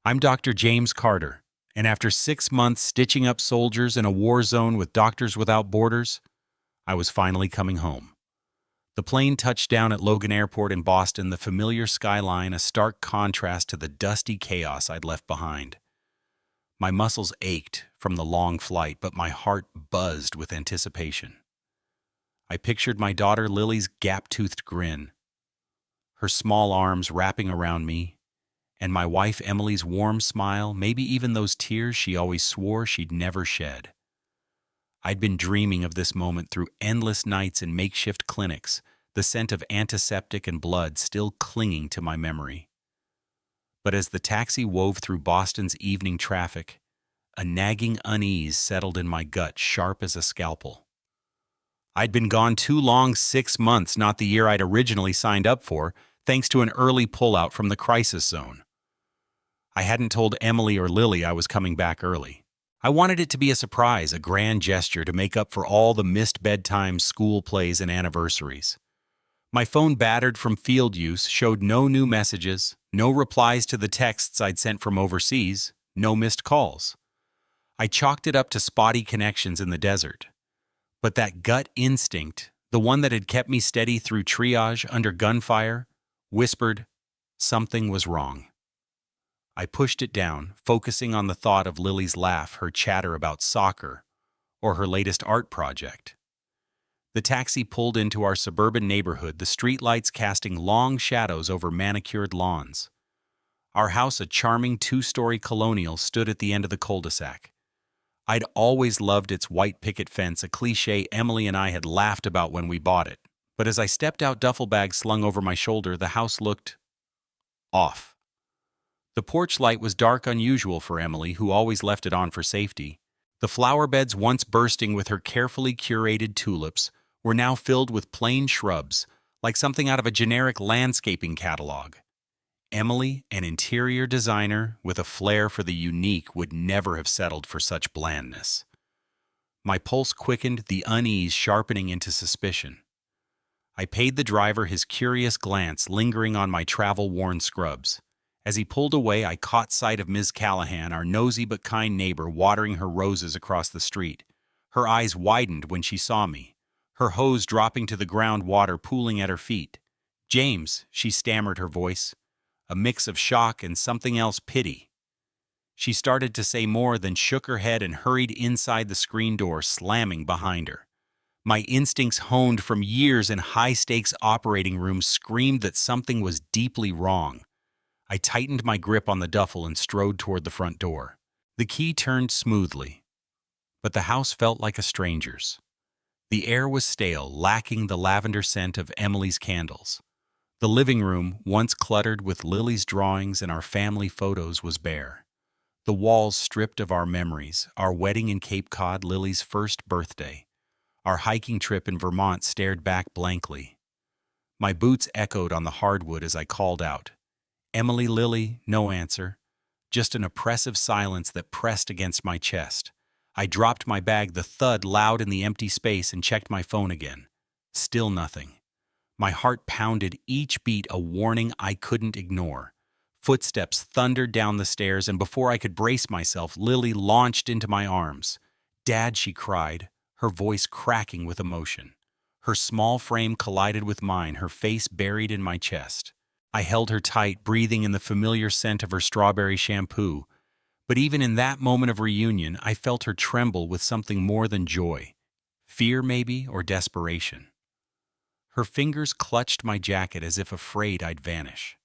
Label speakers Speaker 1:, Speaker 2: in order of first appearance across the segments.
Speaker 1: I'm Dr. James Carter, and after 6 months stitching up soldiers in a war zone with Doctors Without Borders, I was finally coming home. The plane touched down at Logan Airport in Boston, the familiar skyline a stark contrast to the dusty chaos I'd left behind. My muscles ached from the long flight, but my heart buzzed with anticipation. I pictured my daughter Lily's gap-toothed grin, her small arms wrapping around me, and my wife Emily's warm smile, maybe even those tears she always swore she'd never shed. I'd been dreaming of this moment through endless nights in makeshift clinics, the scent of antiseptic and blood still clinging to my memory. But as the taxi wove through Boston's evening traffic, a nagging unease settled in my gut, sharp as a scalpel. I'd been gone too long, 6 months, not the year I'd originally signed up for, thanks to an early pullout from the crisis zone. I hadn't told Emily or Lily I was coming back early. I wanted it to be a surprise, a grand gesture to make up for all the missed bedtimes, school plays, and anniversaries. My phone, battered from field use, showed no new messages, no replies to the texts I'd sent from overseas, no missed calls. I chalked it up to spotty connections in the desert. But that gut instinct, the one that had kept me steady through triage under gunfire, whispered something was wrong. I pushed it down, focusing on the thought of Lily's laugh, her chatter about soccer, or her latest art project. The taxi pulled into our suburban neighborhood, the streetlights casting long shadows over manicured lawns. Our house, a charming 2-story colonial, stood at the end of the cul-de-sac. I'd always loved its white picket fence, a cliché Emily and I had laughed about when we bought it. But as I stepped out, duffel bag slung over my shoulder, the house looked off. The porch light was dark, unusual for Emily, who always left it on for safety. The flower beds, once bursting with her carefully curated tulips, were now filled with plain shrubs, like something out of a generic landscaping catalog. Emily, an interior designer with a flair for the unique, would never have settled for such blandness. My pulse quickened, the unease sharpening into suspicion. I paid the driver his curious glance, lingering on my travel-worn scrubs. As he pulled away, I caught sight of Ms. Callahan, our nosy but kind neighbor, watering her roses across the street. Her eyes widened when she saw me, her hose dropping to the ground, water pooling at her feet. "James," she stammered, her voice a mix of shock and something else, pity. She started to say more, then shook her head and hurried inside, the screen door slamming behind her. My instincts, honed from years in high-stakes operating rooms, screamed that something was deeply wrong. I tightened my grip on the duffel and strode toward the front door. The key turned smoothly, but the house felt like a stranger's. The air was stale, lacking the lavender scent of Emily's candles. The living room, once cluttered with Lily's drawings and our family photos, was bare. The walls stripped of our memories, our wedding in Cape Cod, Lily's first birthday. Our hiking trip in Vermont stared back blankly. My boots echoed on the hardwood as I called out, "Emily, Lily," no answer. Just an oppressive silence that pressed against my chest. I dropped my bag, the thud loud in the empty space, and checked my phone again. Still nothing. My heart pounded, each beat a warning I couldn't ignore. Footsteps thundered down the stairs, and before I could brace myself, Lily launched into my arms. "Dad," she cried, her voice cracking with emotion. Her small frame collided with mine, her face buried in my chest. I held her tight, breathing in the familiar scent of her strawberry shampoo. But even in that moment of reunion, I felt her tremble with something more than joy. Fear, maybe, or desperation. Her fingers clutched my jacket as if afraid I'd vanish.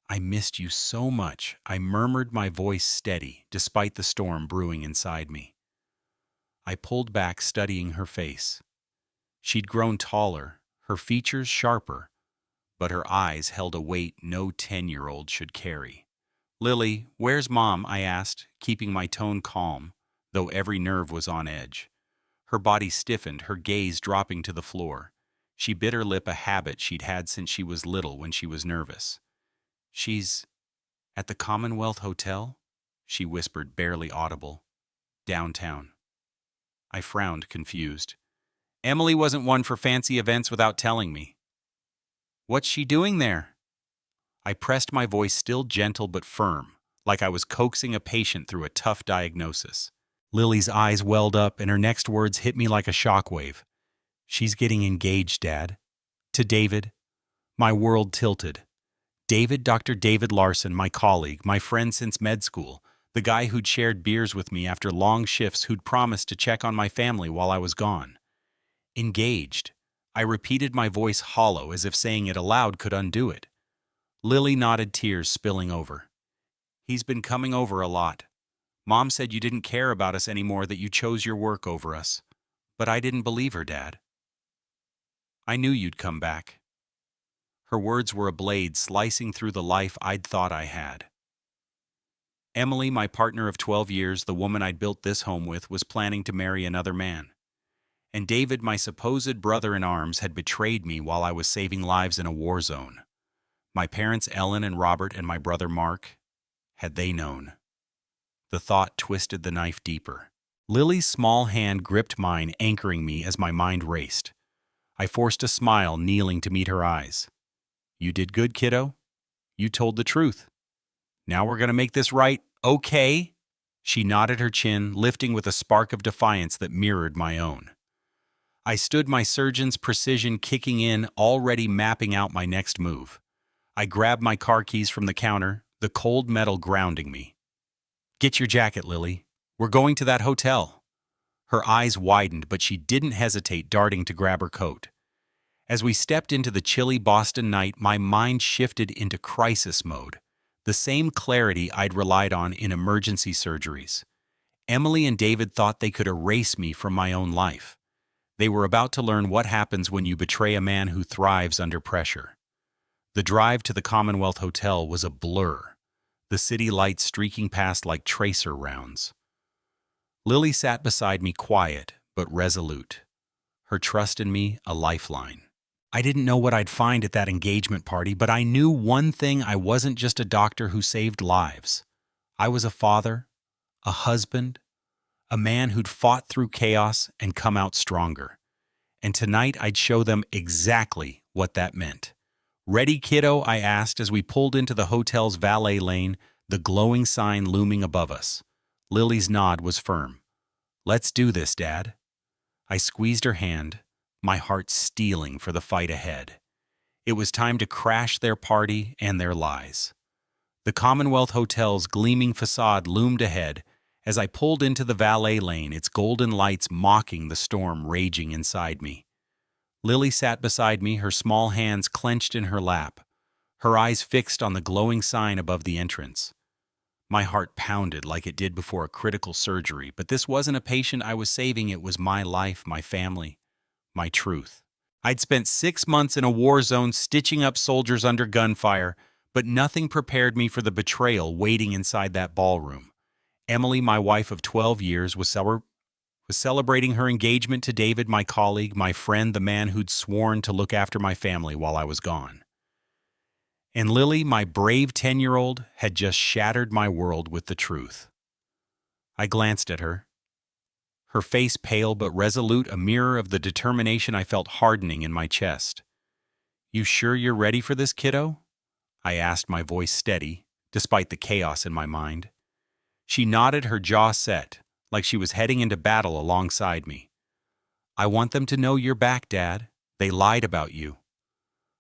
Speaker 1: "I missed you so much," I murmured, my voice steady, despite the storm brewing inside me. I pulled back, studying her face. She'd grown taller, her features sharper, but her eyes held a weight no 10-year-old should carry. "Lily, where's Mom?" I asked, keeping my tone calm, though every nerve was on edge. Her body stiffened, her gaze dropping to the floor. She bit her lip, a habit she'd had since she was little when she was nervous. "She's at the Commonwealth Hotel?" she whispered, barely audible. "Downtown." I frowned, confused. Emily wasn't one for fancy events without telling me. "What's she doing there?" I pressed, my voice still gentle but firm. like I was coaxing a patient through a tough diagnosis. Lily's eyes welled up, and her next words hit me like a shockwave. "She's getting engaged, Dad." To David. My world tilted. David, Dr. David Larson, my colleague, my friend since med school, the guy who'd shared beers with me after long shifts, who'd promised to check on my family while I was gone. Engaged. I repeated, my voice hollow, as if saying it aloud could undo it. Lily nodded, tears spilling over. "He's been coming over a lot. Mom said you didn't care about us anymore, that you chose your work over us. But I didn't believe her, Dad. I knew you'd come back." Her words were a blade slicing through the life I'd thought I had. Emily, my partner of 12 years, the woman I'd built this home with, was planning to marry another man. And David, my supposed brother-in-arms, had betrayed me while I was saving lives in a war zone. My parents, Ellen and Robert, and my brother Mark, had they known? The thought twisted the knife deeper. Lily's small hand gripped mine, anchoring me as my mind raced. I forced a smile, kneeling to meet her eyes. "You did good, kiddo. You told the truth. Now we're going to make this right, okay?" She nodded her chin, lifting with a spark of defiance that mirrored my own. I stood, my surgeon's precision kicking in, already mapping out my next move. I grabbed my car keys from the counter, the cold metal grounding me. "Get your jacket, Lily. We're going to that hotel." Her eyes widened, but she didn't hesitate, darting to grab her coat. As we stepped into the chilly Boston night, my mind shifted into crisis mode, the same clarity I'd relied on in emergency surgeries. Emily and David thought they could erase me from my own life. They were about to learn what happens when you betray a man who thrives under pressure. The drive to the Commonwealth Hotel was a blur, the city lights streaking past like tracer rounds. Lily sat beside me, quiet but resolute, her trust in me a lifeline. I didn't know what I'd find at that engagement party, but I knew one thing: I wasn't just a doctor who saved lives. I was a father, a husband, a man who'd fought through chaos and come out stronger. And tonight I'd show them exactly what that meant. "Ready, kiddo?" I asked as we pulled into the hotel's valet lane, the glowing sign looming above us. Lily's nod was firm. "Let's do this, Dad." I squeezed her hand, my heart steeling for the fight ahead. It was time to crash their party and their lies. The Commonwealth Hotel's gleaming facade loomed ahead as I pulled into the valet lane, its golden lights mocking the storm raging inside me. Lily sat beside me, her small hands clenched in her lap, her eyes fixed on the glowing sign above the entrance. My heart pounded like it did before a critical surgery, but this wasn't a patient I was saving. It was my life, my family, my truth. I'd spent 6 months in a war zone stitching up soldiers under gunfire, but nothing prepared me for the betrayal waiting inside that ballroom. Emily, my wife of 12 years, was celebrating her engagement to David, my colleague, my friend, the man who'd sworn to look after my family while I was gone. And Lily, my brave 10-year-old, had just shattered my world with the truth. I glanced at her, her face pale but resolute, a mirror of the determination I felt hardening in my chest. "You sure you're ready for this, kiddo?" I asked, my voice steady, despite the chaos in my mind. She nodded, her jaw set, like she was heading into battle alongside me. "I want them to know you're back, Dad. They lied about you."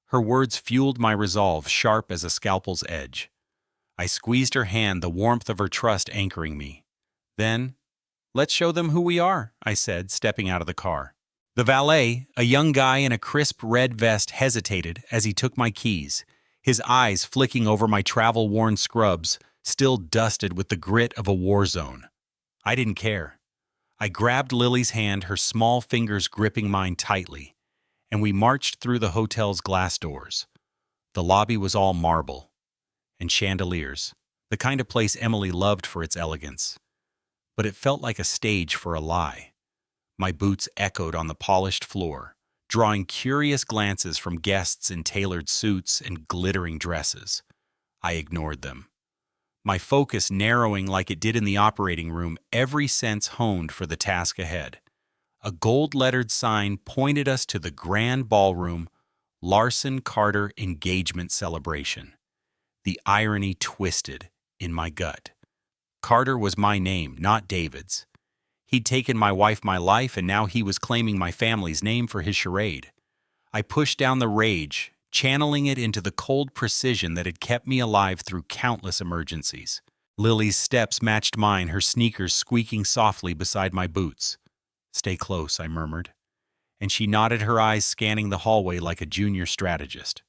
Speaker 1: Her words fueled my resolve, sharp as a scalpel's edge. I squeezed her hand, the warmth of her trust anchoring me. "Then, let's show them who we are," I said, stepping out of the car. The valet, a young guy in a crisp red vest, hesitated as he took my keys, his eyes flicking over my travel-worn scrubs, still dusted with the grit of a war zone. I didn't care. I grabbed Lily's hand, her small fingers gripping mine tightly, and we marched through the hotel's glass doors. The lobby was all marble and chandeliers, the kind of place Emily loved for its elegance. But it felt like a stage for a lie. My boots echoed on the polished floor, drawing curious glances from guests in tailored suits and glittering dresses. I ignored them, my focus narrowing like it did in the operating room, every sense honed for the task ahead. A gold-lettered sign pointed us to the grand ballroom, Larson Carter Engagement Celebration. The irony twisted, in my gut. Carter was my name, not David's. He'd taken my wife, my life, and now he was claiming my family's name for his charade. I pushed down the rage, channeling it into the cold precision that had kept me alive through countless emergencies. Lily's steps matched mine, her sneakers squeaking softly beside my boots. "Stay close," I murmured, and she nodded, her eyes scanning the hallway like a junior strategist.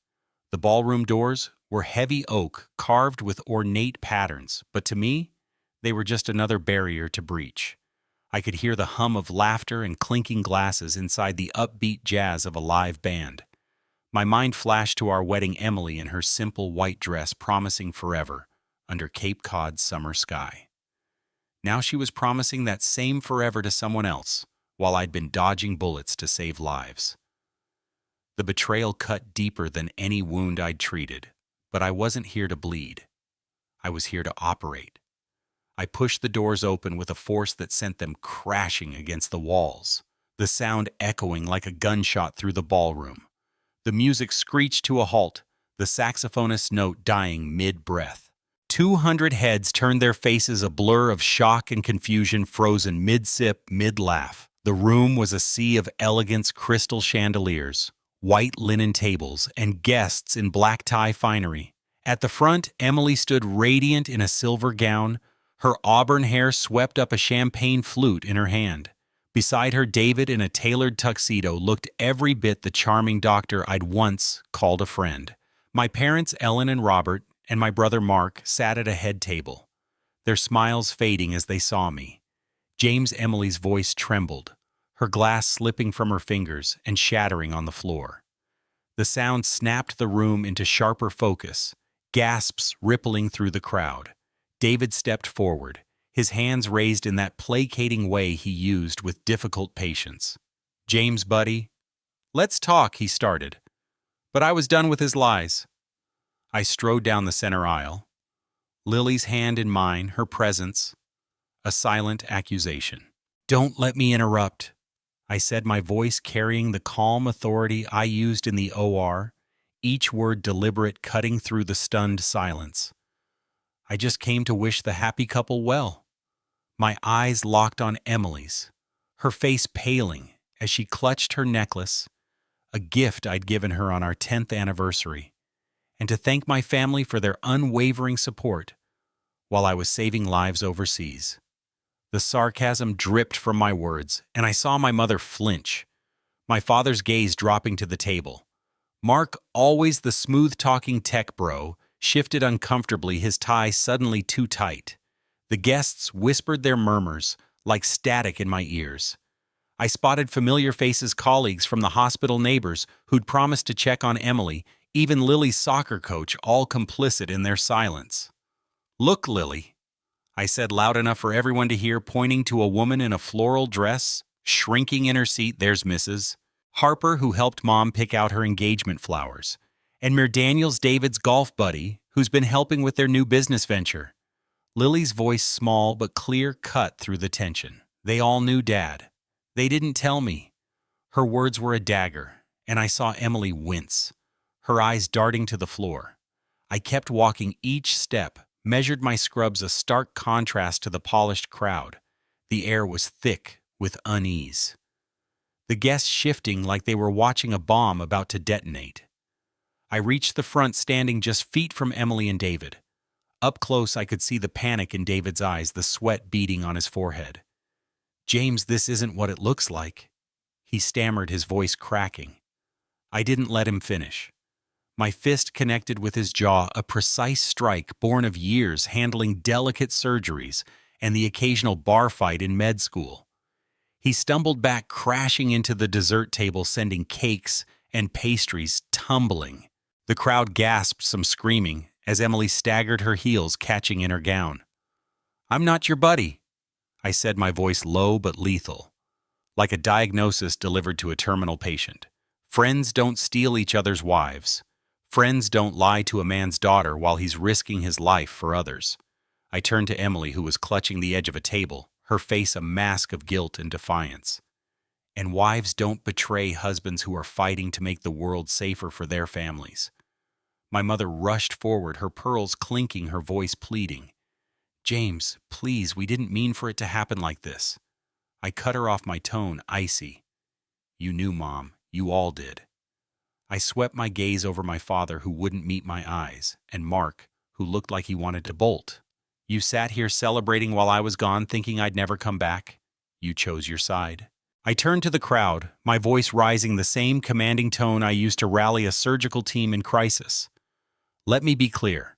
Speaker 1: The ballroom doors were heavy oak, carved with ornate patterns, but to me, they were just another barrier to breach. I could hear the hum of laughter and clinking glasses inside the upbeat jazz of a live band. My mind flashed to our wedding Emily in her simple white dress promising forever under Cape Cod's summer sky. Now she was promising that same forever to someone else, while I'd been dodging bullets to save lives. The betrayal cut deeper than any wound I'd treated, but I wasn't here to bleed. I was here to operate. I pushed the doors open with a force that sent them crashing against the walls, the sound echoing like a gunshot through the ballroom. The music screeched to a halt, the saxophonist's note dying mid-breath. 200 heads turned their faces a blur of shock and confusion, frozen mid-sip, mid-laugh. The room was a sea of elegance, crystal chandeliers, white linen tables, and guests in black tie finery. At the front, Emily stood radiant in a silver gown, her auburn hair swept up, a champagne flute in her hand. Beside her, David, in a tailored tuxedo, looked every bit the charming doctor I'd once called a friend. My parents, Ellen and Robert, and my brother Mark, sat at a head table, their smiles fading as they saw me. James Emily's voice trembled, her glass slipping from her fingers and shattering on the floor. The sound snapped the room into sharper focus, gasps rippling through the crowd. David stepped forward, his hands raised in that placating way he used with difficult patience. "James, buddy, let's talk," he started. But I was done with his lies. I strode down the center aisle, Lily's hand in mine, her presence, a silent accusation. "Don't let me interrupt," I said, my voice carrying the calm authority I used in the OR, each word deliberate, cutting through the stunned silence. "I just came to wish the happy couple well." My eyes locked on Emily's, her face paling as she clutched her necklace, a gift I'd given her on our 10th anniversary, and to thank my family for their unwavering support while I was saving lives overseas. The sarcasm dripped from my words, and I saw my mother flinch, my father's gaze dropping to the table. Mark, always the smooth-talking tech bro, shifted uncomfortably, his tie suddenly too tight. The guests whispered their murmurs, like static in my ears. I spotted familiar faces, colleagues from the hospital, neighbors who'd promised to check on Emily, even Lily's soccer coach, all complicit in their silence. "Look, Lily," I said loud enough for everyone to hear, pointing to a woman in a floral dress, shrinking in her seat. "There's Mrs. Harper, who helped Mom pick out her engagement flowers, and Mir Daniels, David's golf buddy, who's been helping with their new business venture." Lily's voice, small but clear, cut through the tension. "They all knew Dad. They didn't tell me." Her words were a dagger, and I saw Emily wince, her eyes darting to the floor. I kept walking, each step measured my scrubs, a stark contrast to the polished crowd. The air was thick with unease, the guests shifting like they were watching a bomb about to detonate. I reached the front, standing just feet from Emily and David. Up close, I could see the panic in David's eyes, the sweat beading on his forehead. "James, this isn't what it looks like," he stammered, his voice cracking. I didn't let him finish. My fist connected with his jaw, a precise strike born of years handling delicate surgeries and the occasional bar fight in med school. He stumbled back, crashing into the dessert table, sending cakes and pastries tumbling. The crowd gasped, some screaming, as Emily staggered, her heels catching in her gown. "I'm not your buddy," I said, my voice low but lethal, like a diagnosis delivered to a terminal patient. "Friends don't steal each other's wives. Friends don't lie to a man's daughter while he's risking his life for others." I turned to Emily, who was clutching the edge of a table, her face a mask of guilt and defiance. "And wives don't betray husbands who are fighting to make the world safer for their families." My mother rushed forward, her pearls clinking, her voice pleading. James, please, we didn't mean for it to happen like this. I cut her off, my tone icy. You knew, Mom. You all did. I swept my gaze over my father, who wouldn't meet my eyes, and Mark, who looked like he wanted to bolt. You sat here celebrating while I was gone, thinking I'd never come back. You chose your side. I turned to the crowd, my voice rising the same commanding tone I used to rally a surgical team in crisis. Let me be clear.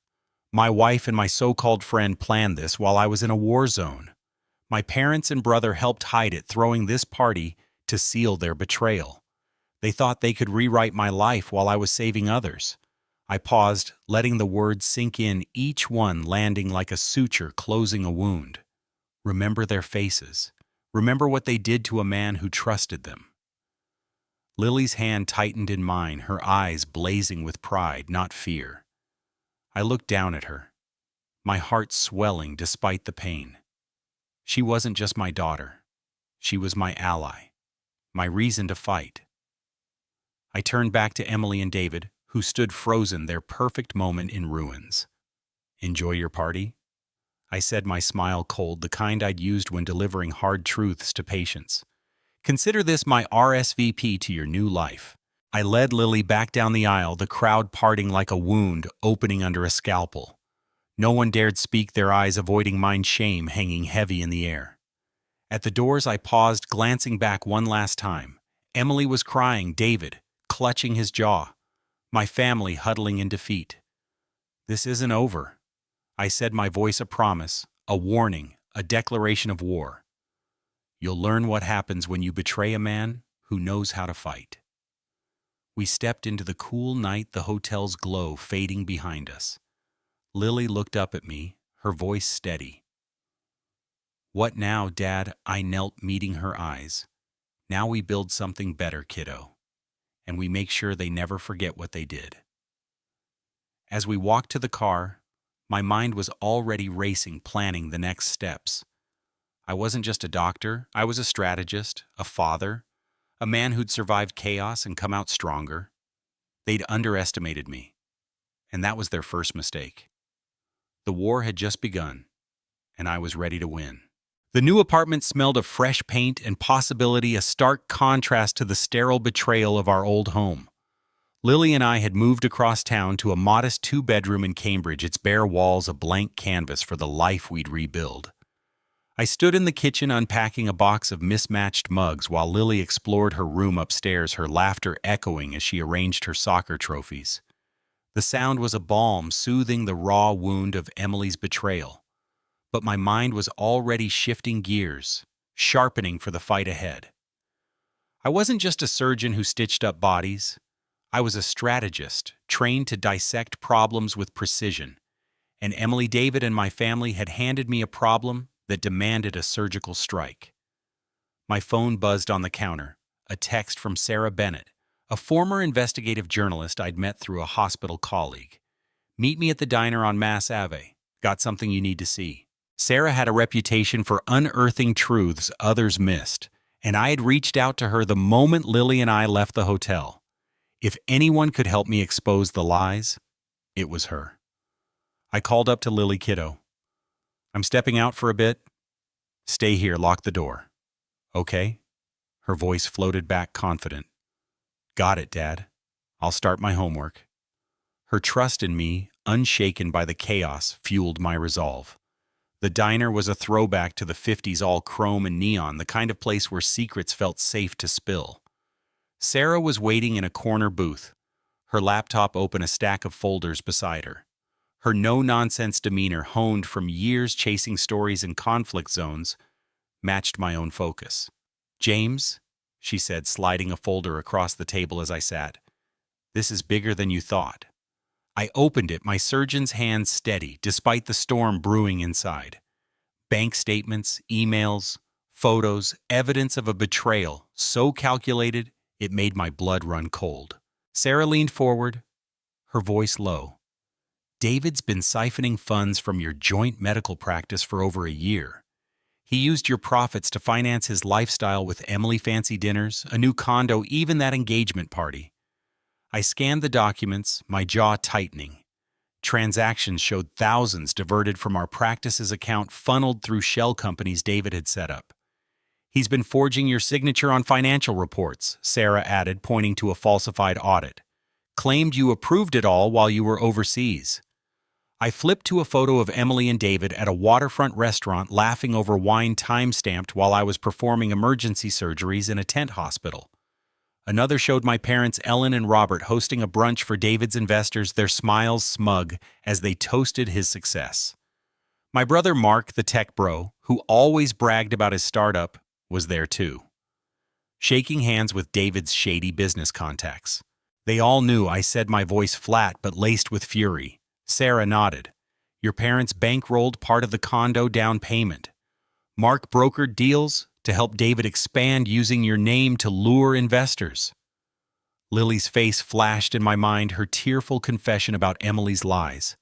Speaker 1: My wife and my so-called friend planned this while I was in a war zone. My parents and brother helped hide it, throwing this party to seal their betrayal. They thought they could rewrite my life while I was saving others. I paused, letting the words sink in, each one landing like a suture closing a wound. Remember their faces. Remember what they did to a man who trusted them. Lily's hand tightened in mine, her eyes blazing with pride, not fear. I looked down at her, my heart swelling despite the pain. She wasn't just my daughter. She was my ally, my reason to fight. I turned back to Emily and David, who stood frozen, their perfect moment in ruins. Enjoy your party? I said, my smile cold, the kind I'd used when delivering hard truths to patients. Consider this my RSVP to your new life. I led Lily back down the aisle, the crowd parting like a wound opening under a scalpel. No one dared speak, their eyes avoiding mine, shame hanging heavy in the air. At the doors I paused, glancing back one last time. Emily was crying, David clutching his jaw, my family huddling in defeat. This isn't over, I said, my voice a promise, a warning, a declaration of war. You'll learn what happens when you betray a man who knows how to fight. We stepped into the cool night, the hotel's glow fading behind us. Lily looked up at me, her voice steady. What now, Dad? I knelt, meeting her eyes. Now we build something better, kiddo. And we make sure they never forget what they did. As we walked to the car, my mind was already racing, planning the next steps. I wasn't just a doctor, I was a strategist, a father, a man who'd survived chaos and come out stronger. They'd underestimated me, and that was their first mistake. The war had just begun, and I was ready to win. The new apartment smelled of fresh paint and possibility, a stark contrast to the sterile betrayal of our old home. Lily and I had moved across town to a modest 2-bedroom in Cambridge, its bare walls a blank canvas for the life we'd rebuild. I stood in the kitchen unpacking a box of mismatched mugs while Lily explored her room upstairs, her laughter echoing as she arranged her soccer trophies. The sound was a balm, soothing the raw wound of Emily's betrayal. But my mind was already shifting gears, sharpening for the fight ahead. I wasn't just a surgeon who stitched up bodies. I was a strategist, trained to dissect problems with precision. And Emily, David, and my family had handed me a problem that demanded a surgical strike. My phone buzzed on the counter, a text from Sarah Bennett, a former investigative journalist I'd met through a hospital colleague. Meet me at the diner on Mass Ave. Got something you need to see. Sarah had a reputation for unearthing truths others missed, and I had reached out to her the moment Lily and I left the hotel. If anyone could help me expose the lies, it was her. I called up to Lily, kiddo. I'm stepping out for a bit. Stay here, lock the door. Okay? Her voice floated back, confident. Got it, Dad. I'll start my homework. Her trust in me, unshaken by the chaos, fueled my resolve. The diner was a throwback to the 50s, all chrome and neon, the kind of place where secrets felt safe to spill. Sarah was waiting in a corner booth, her laptop open, a stack of folders beside her. Her no-nonsense demeanor, honed from years chasing stories in conflict zones, matched my own focus. James, she said, sliding a folder across the table as I sat, this is bigger than you thought. I opened it, my surgeon's hands steady, despite the storm brewing inside. Bank statements, emails, photos, evidence of a betrayal so calculated it made my blood run cold. Sarah leaned forward, her voice low. David's been siphoning funds from your joint medical practice for over a year. He used your profits to finance his lifestyle with Emily, fancy dinners, a new condo, even that engagement party. I scanned the documents, my jaw tightening. Transactions showed thousands diverted from our practices account funneled through shell companies David had set up. "He's been forging your signature on financial reports," Sarah added, pointing to a falsified audit. "Claimed you approved it all while you were overseas." I flipped to a photo of Emily and David at a waterfront restaurant laughing over wine time-stamped while I was performing emergency surgeries in a tent hospital. Another showed my parents Ellen and Robert hosting a brunch for David's investors, their smiles smug as they toasted his success. My brother Mark, the tech bro, who always bragged about his startup, was there too, shaking hands with David's shady business contacts. They all knew, I said, my voice flat but laced with fury. Sarah nodded. "Your parents bankrolled part of the condo down payment. Mark brokered deals to help David expand using your name to lure investors." Lily's face flashed in my mind, her tearful confession about Emily's lies.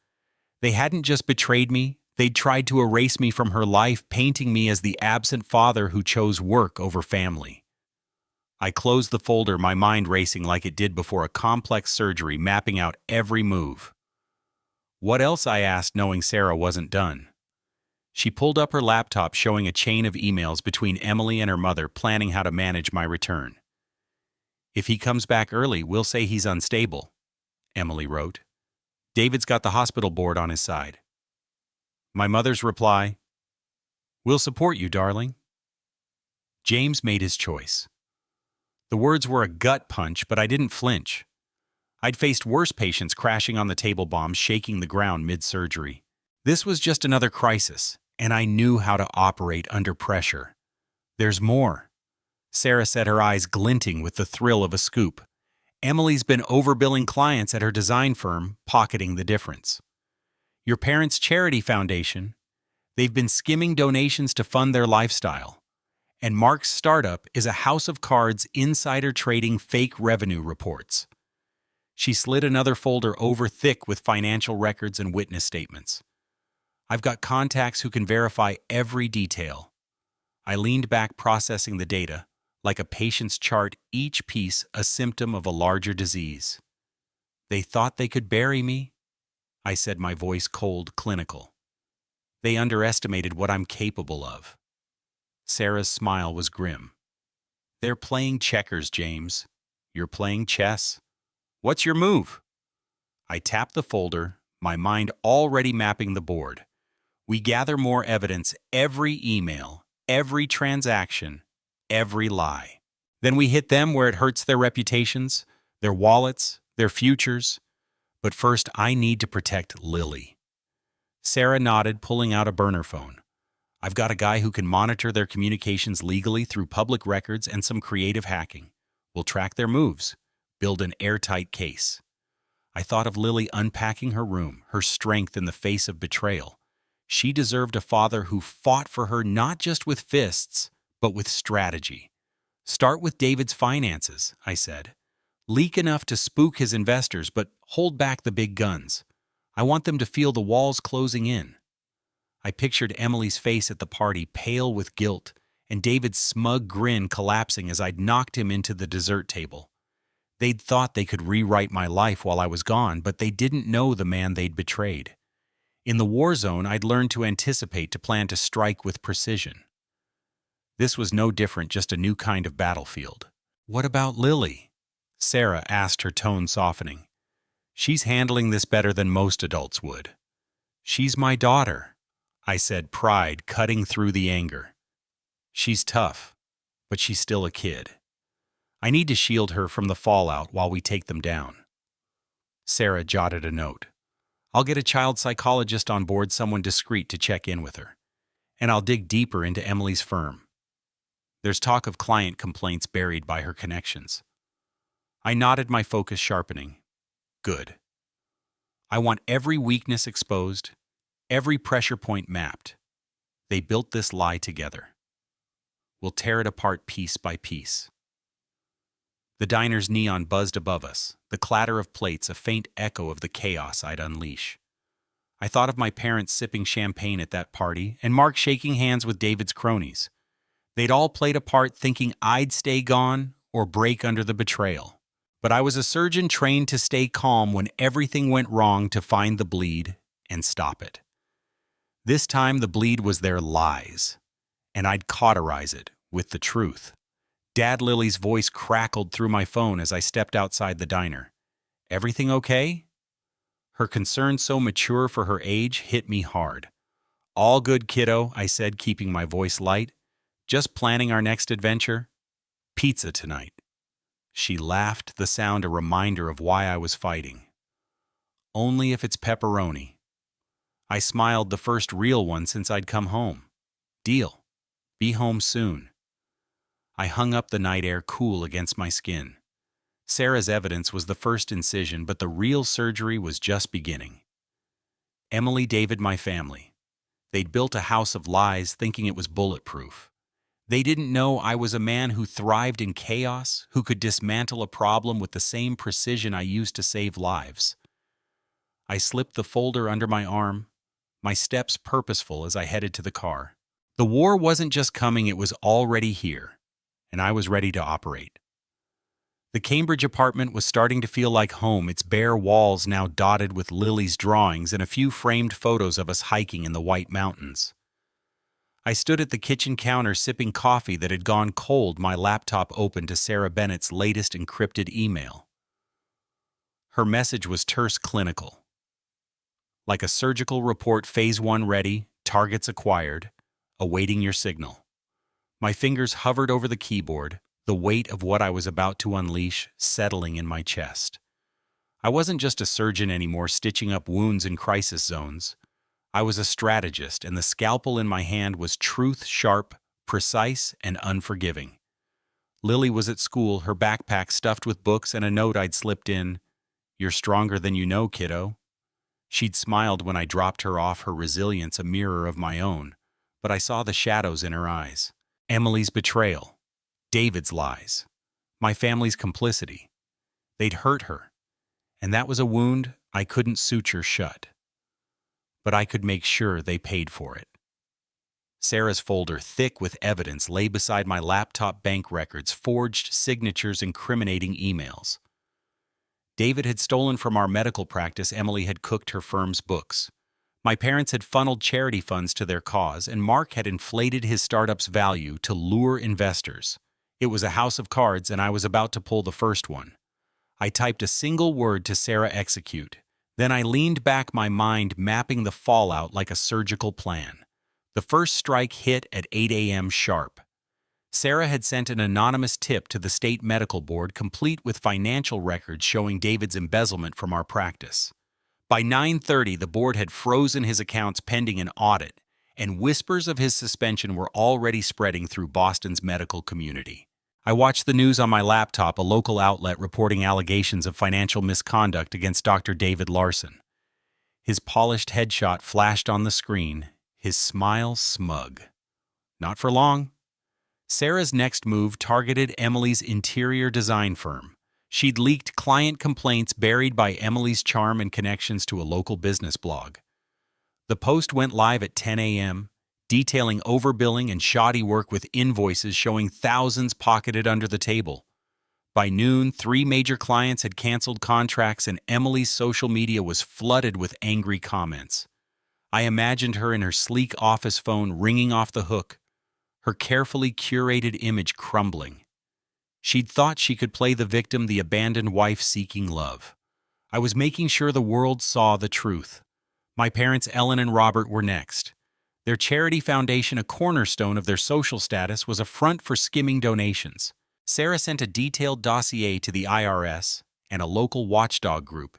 Speaker 1: They hadn't just betrayed me, they'd tried to erase me from her life, painting me as the absent father who chose work over family. I closed the folder, my mind racing like it did before a complex surgery, mapping out every move. "What else?" I asked, knowing Sarah wasn't done. She pulled up her laptop, showing a chain of emails between Emily and her mother planning how to manage my return. "If he comes back early, we'll say he's unstable," Emily wrote. "David's got the hospital board on his side." My mother's reply, "We'll support you, darling." James made his choice. The words were a gut punch, but I didn't flinch. I'd faced worse patients crashing on the table bombs, shaking the ground mid-surgery. This was just another crisis, and I knew how to operate under pressure. "There's more," Sarah said, her eyes glinting with the thrill of a scoop. "Emily's been overbilling clients at her design firm, pocketing the difference. Your parents' charity foundation, they've been skimming donations to fund their lifestyle. And Mark's startup is a house of cards, insider trading fake revenue reports." She slid another folder over thick with financial records and witness statements. "I've got contacts who can verify every detail." I leaned back, processing the data, like a patient's chart, each piece a symptom of a larger disease. "They thought they could bury me," I said, my voice cold, clinical. "They underestimated what I'm capable of." Sarah's smile was grim. "They're playing checkers, James. You're playing chess. What's your move?" I tapped the folder, my mind already mapping the board. "We gather more evidence, every email, every transaction, every lie. Then we hit them where it hurts their reputations, their wallets, their futures. But first, I need to protect Lily." Sarah nodded, pulling out a burner phone. "I've got a guy who can monitor their communications legally through public records and some creative hacking. We'll track their moves, build an airtight case." I thought of Lily unpacking her room, her strength in the face of betrayal. She deserved a father who fought for her not just with fists, but with strategy. "Start with David's finances," I said. "Leak enough to spook his investors, but hold back the big guns. I want them to feel the walls closing in." I pictured Emily's face at the party, pale with guilt, and David's smug grin collapsing as I'd knocked him into the dessert table. They'd thought they could rewrite my life while I was gone, but they didn't know the man they'd betrayed. In the war zone, I'd learned to anticipate, to plan to strike with precision. This was no different, just a new kind of battlefield. "What about Lily?" Sarah asked, her tone softening. "She's handling this better than most adults would." "She's my daughter," I said, pride cutting through the anger. "She's tough, but she's still a kid. I need to shield her from the fallout while we take them down." Sarah jotted a note. "I'll get a child psychologist on board, someone discreet to check in with her. And I'll dig deeper into Emily's firm. There's talk of client complaints buried by her connections." I nodded, my focus sharpening. "Good. I want every weakness exposed, every pressure point mapped. They built this lie together. We'll tear it apart piece by piece." The diner's neon buzzed above us, the clatter of plates a faint echo of the chaos I'd unleash. I thought of my parents sipping champagne at that party, and Mark shaking hands with David's cronies. They'd all played a part, thinking I'd stay gone or break under the betrayal. But I was a surgeon trained to stay calm when everything went wrong to find the bleed and stop it. This time the bleed was their lies, and I'd cauterize it with the truth. Dad Lily's voice crackled through my phone as I stepped outside the diner. "Everything okay?" Her concern, so mature for her age, hit me hard. "All good, kiddo," I said, keeping my voice light. "Just planning our next adventure. Pizza tonight." She laughed, the sound a reminder of why I was fighting. "Only if it's pepperoni." I smiled, the first real one since I'd come home. "Deal. Be home soon." I hung up the night air cool against my skin. Sarah's evidence was the first incision, but the real surgery was just beginning. Emily, David, my family. They'd built a house of lies thinking it was bulletproof. They didn't know I was a man who thrived in chaos, who could dismantle a problem with the same precision I used to save lives. I slipped the folder under my arm, my steps purposeful as I headed to the car. The war wasn't just coming, it was already here, and I was ready to operate. The Cambridge apartment was starting to feel like home, its bare walls now dotted with Lily's drawings and a few framed photos of us hiking in the White Mountains. I stood at the kitchen counter sipping coffee that had gone cold, my laptop open to Sarah Bennett's latest encrypted email. Her message was terse, clinical. Like a surgical report, phase 1 ready, targets acquired, awaiting your signal. My fingers hovered over the keyboard, the weight of what I was about to unleash settling in my chest. I wasn't just a surgeon anymore stitching up wounds in crisis zones. I was a strategist, and the scalpel in my hand was truth, sharp, precise, and unforgiving. Lily was at school, her backpack stuffed with books and a note I'd slipped in. "You're stronger than you know, kiddo." She'd smiled when I dropped her off, her resilience a mirror of my own, but I saw the shadows in her eyes. Emily's betrayal. David's lies. My family's complicity. They'd hurt her, and that was a wound I couldn't suture shut. But I could make sure they paid for it. Sarah's folder, thick with evidence, lay beside my laptop, bank records, forged signatures, incriminating emails. David had stolen from our medical practice, Emily had cooked her firm's books. My parents had funneled charity funds to their cause, and Mark had inflated his startup's value to lure investors. It was a house of cards, and I was about to pull the first one. I typed a single word to Sarah: execute. Then I leaned back, my mind mapping the fallout like a surgical plan. The first strike hit at 8 a.m. sharp. Sarah had sent an anonymous tip to the state medical board, complete with financial records showing David's embezzlement from our practice. By 9:30, the board had frozen his accounts pending an audit, and whispers of his suspension were already spreading through Boston's medical community. I watched the news on my laptop, a local outlet reporting allegations of financial misconduct against Dr. David Larson. His polished headshot flashed on the screen, his smile smug. Not for long. Sarah's next move targeted Emily's interior design firm. She'd leaked client complaints buried by Emily's charm and connections to a local business blog. The post went live at 10 a.m., detailing overbilling and shoddy work with invoices showing thousands pocketed under the table. By noon, 3 major clients had canceled contracts, and Emily's social media was flooded with angry comments. I imagined her in her sleek office phone ringing off the hook, her carefully curated image crumbling. She'd thought she could play the victim, the abandoned wife seeking love. I was making sure the world saw the truth. My parents, Ellen and Robert, were next. Their charity foundation, a cornerstone of their social status, was a front for skimming donations. Sarah sent a detailed dossier to the IRS and a local watchdog group,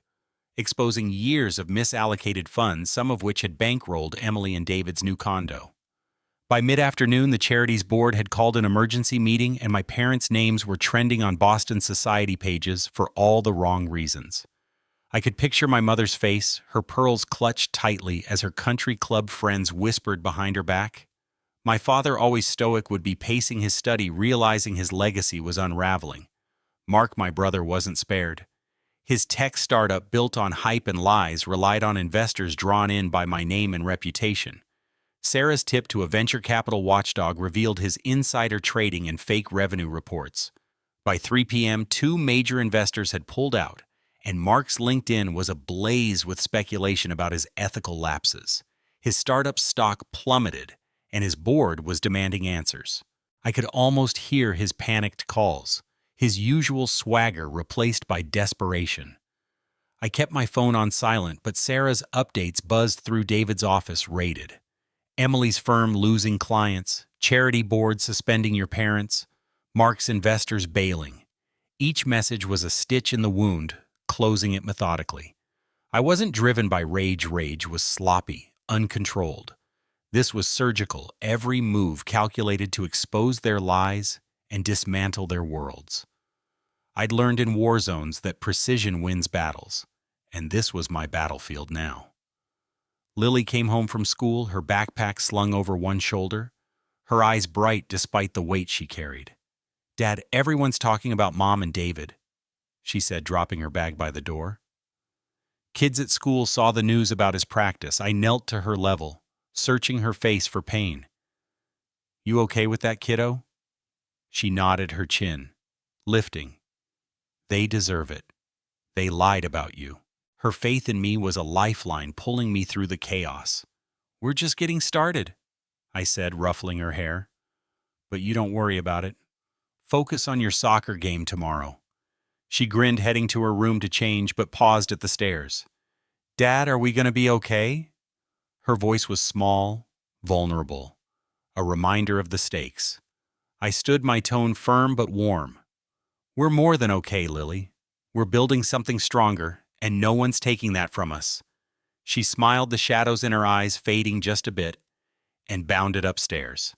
Speaker 1: exposing years of misallocated funds, some of which had bankrolled Emily and David's new condo. By mid-afternoon, the charity's board had called an emergency meeting, and my parents' names were trending on Boston society pages for all the wrong reasons. I could picture my mother's face, her pearls clutched tightly as her country club friends whispered behind her back. My father, always stoic, would be pacing his study, realizing his legacy was unraveling. Mark, my brother, wasn't spared. His tech startup, built on hype and lies, relied on investors drawn in by my name and reputation. Sarah's tip to a venture capital watchdog revealed his insider trading and fake revenue reports. By 3 p.m., two major investors had pulled out, and Mark's LinkedIn was ablaze with speculation about his ethical lapses. His startup's stock plummeted, and his board was demanding answers. I could almost hear his panicked calls, his usual swagger replaced by desperation. I kept my phone on silent, but Sarah's updates buzzed through David's office rated. Emily's firm losing clients, charity board suspending your parents, Mark's investors bailing. Each message was a stitch in the wound, closing it methodically. I wasn't driven by rage. Rage was sloppy, uncontrolled. This was surgical, every move calculated to expose their lies and dismantle their worlds. I'd learned in war zones that precision wins battles, and this was my battlefield now. Lily came home from school, her backpack slung over one shoulder, her eyes bright despite the weight she carried. "Dad, everyone's talking about Mom and David," she said, dropping her bag by the door. Kids at school saw the news about his practice. I knelt to her level, searching her face for pain. "You okay with that, kiddo?" She nodded, her chin lifting. "They deserve it. They lied about you." Her faith in me was a lifeline pulling me through the chaos. "We're just getting started," I said, ruffling her hair. "But you don't worry about it. Focus on your soccer game tomorrow." She grinned, heading to her room to change, but paused at the stairs. "Dad, are we going to be okay?" Her voice was small, vulnerable, a reminder of the stakes. I stood, my tone firm but warm. "We're more than okay, Lily. We're building something stronger, and no one's taking that from us." She smiled, the shadows in her eyes fading just a bit, and bounded upstairs.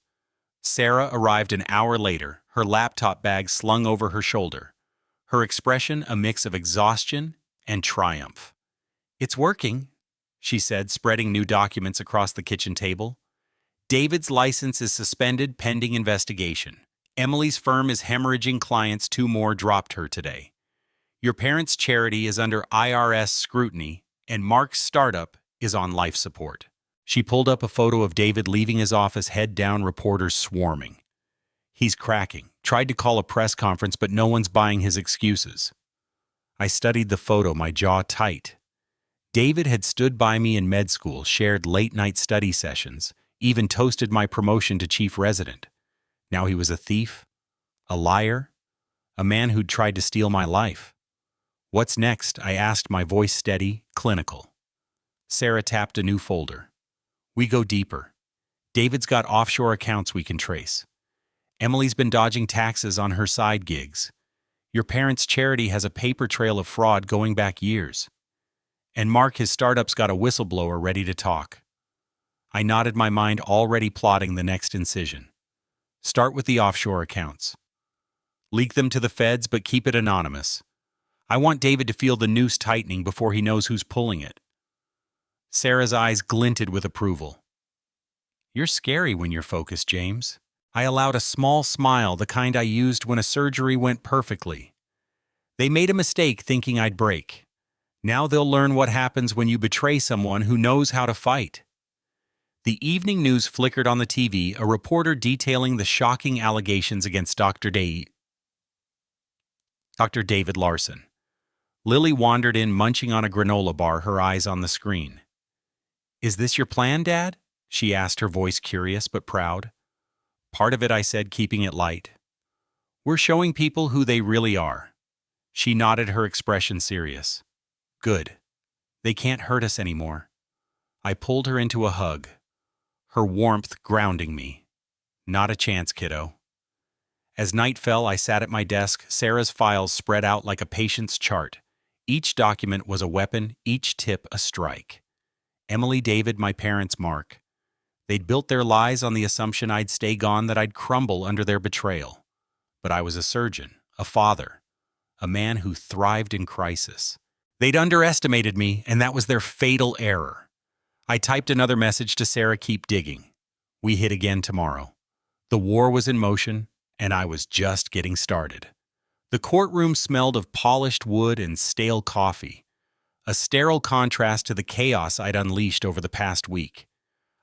Speaker 1: Sarah arrived an hour later, her laptop bag slung over her shoulder, her expression a mix of exhaustion and triumph. "It's working," she said, spreading new documents across the kitchen table. "David's license is suspended pending investigation. Emily's firm is hemorrhaging clients, 2 more dropped her today. Your parents' charity is under IRS scrutiny, and Mark's startup is on life support." She pulled up a photo of David leaving his office, head down, reporters swarming. "He's cracking. Tried to call a press conference, but no one's buying his excuses." I studied the photo, my jaw tight. David had stood by me in med school, shared late-night study sessions, even toasted my promotion to chief resident. Now he was a thief, a liar, a man who'd tried to steal my life. "What's next?" I asked, my voice steady, clinical. Sarah tapped a new folder. "We go deeper. David's got offshore accounts we can trace. Emily's been dodging taxes on her side gigs. Your parents' charity has a paper trail of fraud going back years. And Mark, his startup's got a whistleblower ready to talk." I nodded, my mind already plotting the next incision. "Start with the offshore accounts. Leak them to the feds, but keep it anonymous. I want David to feel the noose tightening before he knows who's pulling it." Sarah's eyes glinted with approval. "You're scary when you're focused, James." I allowed a small smile, the kind I used when a surgery went perfectly. "They made a mistake thinking I'd break. Now they'll learn what happens when you betray someone who knows how to fight." The evening news flickered on the TV, a reporter detailing the shocking allegations against Dr. David Larson. Lily wandered in, munching on a granola bar, her eyes on the screen. "Is this your plan, Dad?" she asked, her voice curious but proud. "Part of it," I said, keeping it light. "We're showing people who they really are." She nodded, her expression serious. "Good. They can't hurt us anymore." I pulled her into a hug, her warmth grounding me. "Not a chance, kiddo." As night fell, I sat at my desk, Sarah's files spread out like a patient's chart. Each document was a weapon, each tip a strike. Emily, David, my parents' Mark. They'd built their lies on the assumption I'd stay gone, that I'd crumble under their betrayal. But I was a surgeon, a father, a man who thrived in crisis. They'd underestimated me, and that was their fatal error. I typed another message to Sarah: "Keep digging. We hit again tomorrow." The war was in motion, and I was just getting started. The courtroom smelled of polished wood and stale coffee, a sterile contrast to the chaos I'd unleashed over the past week.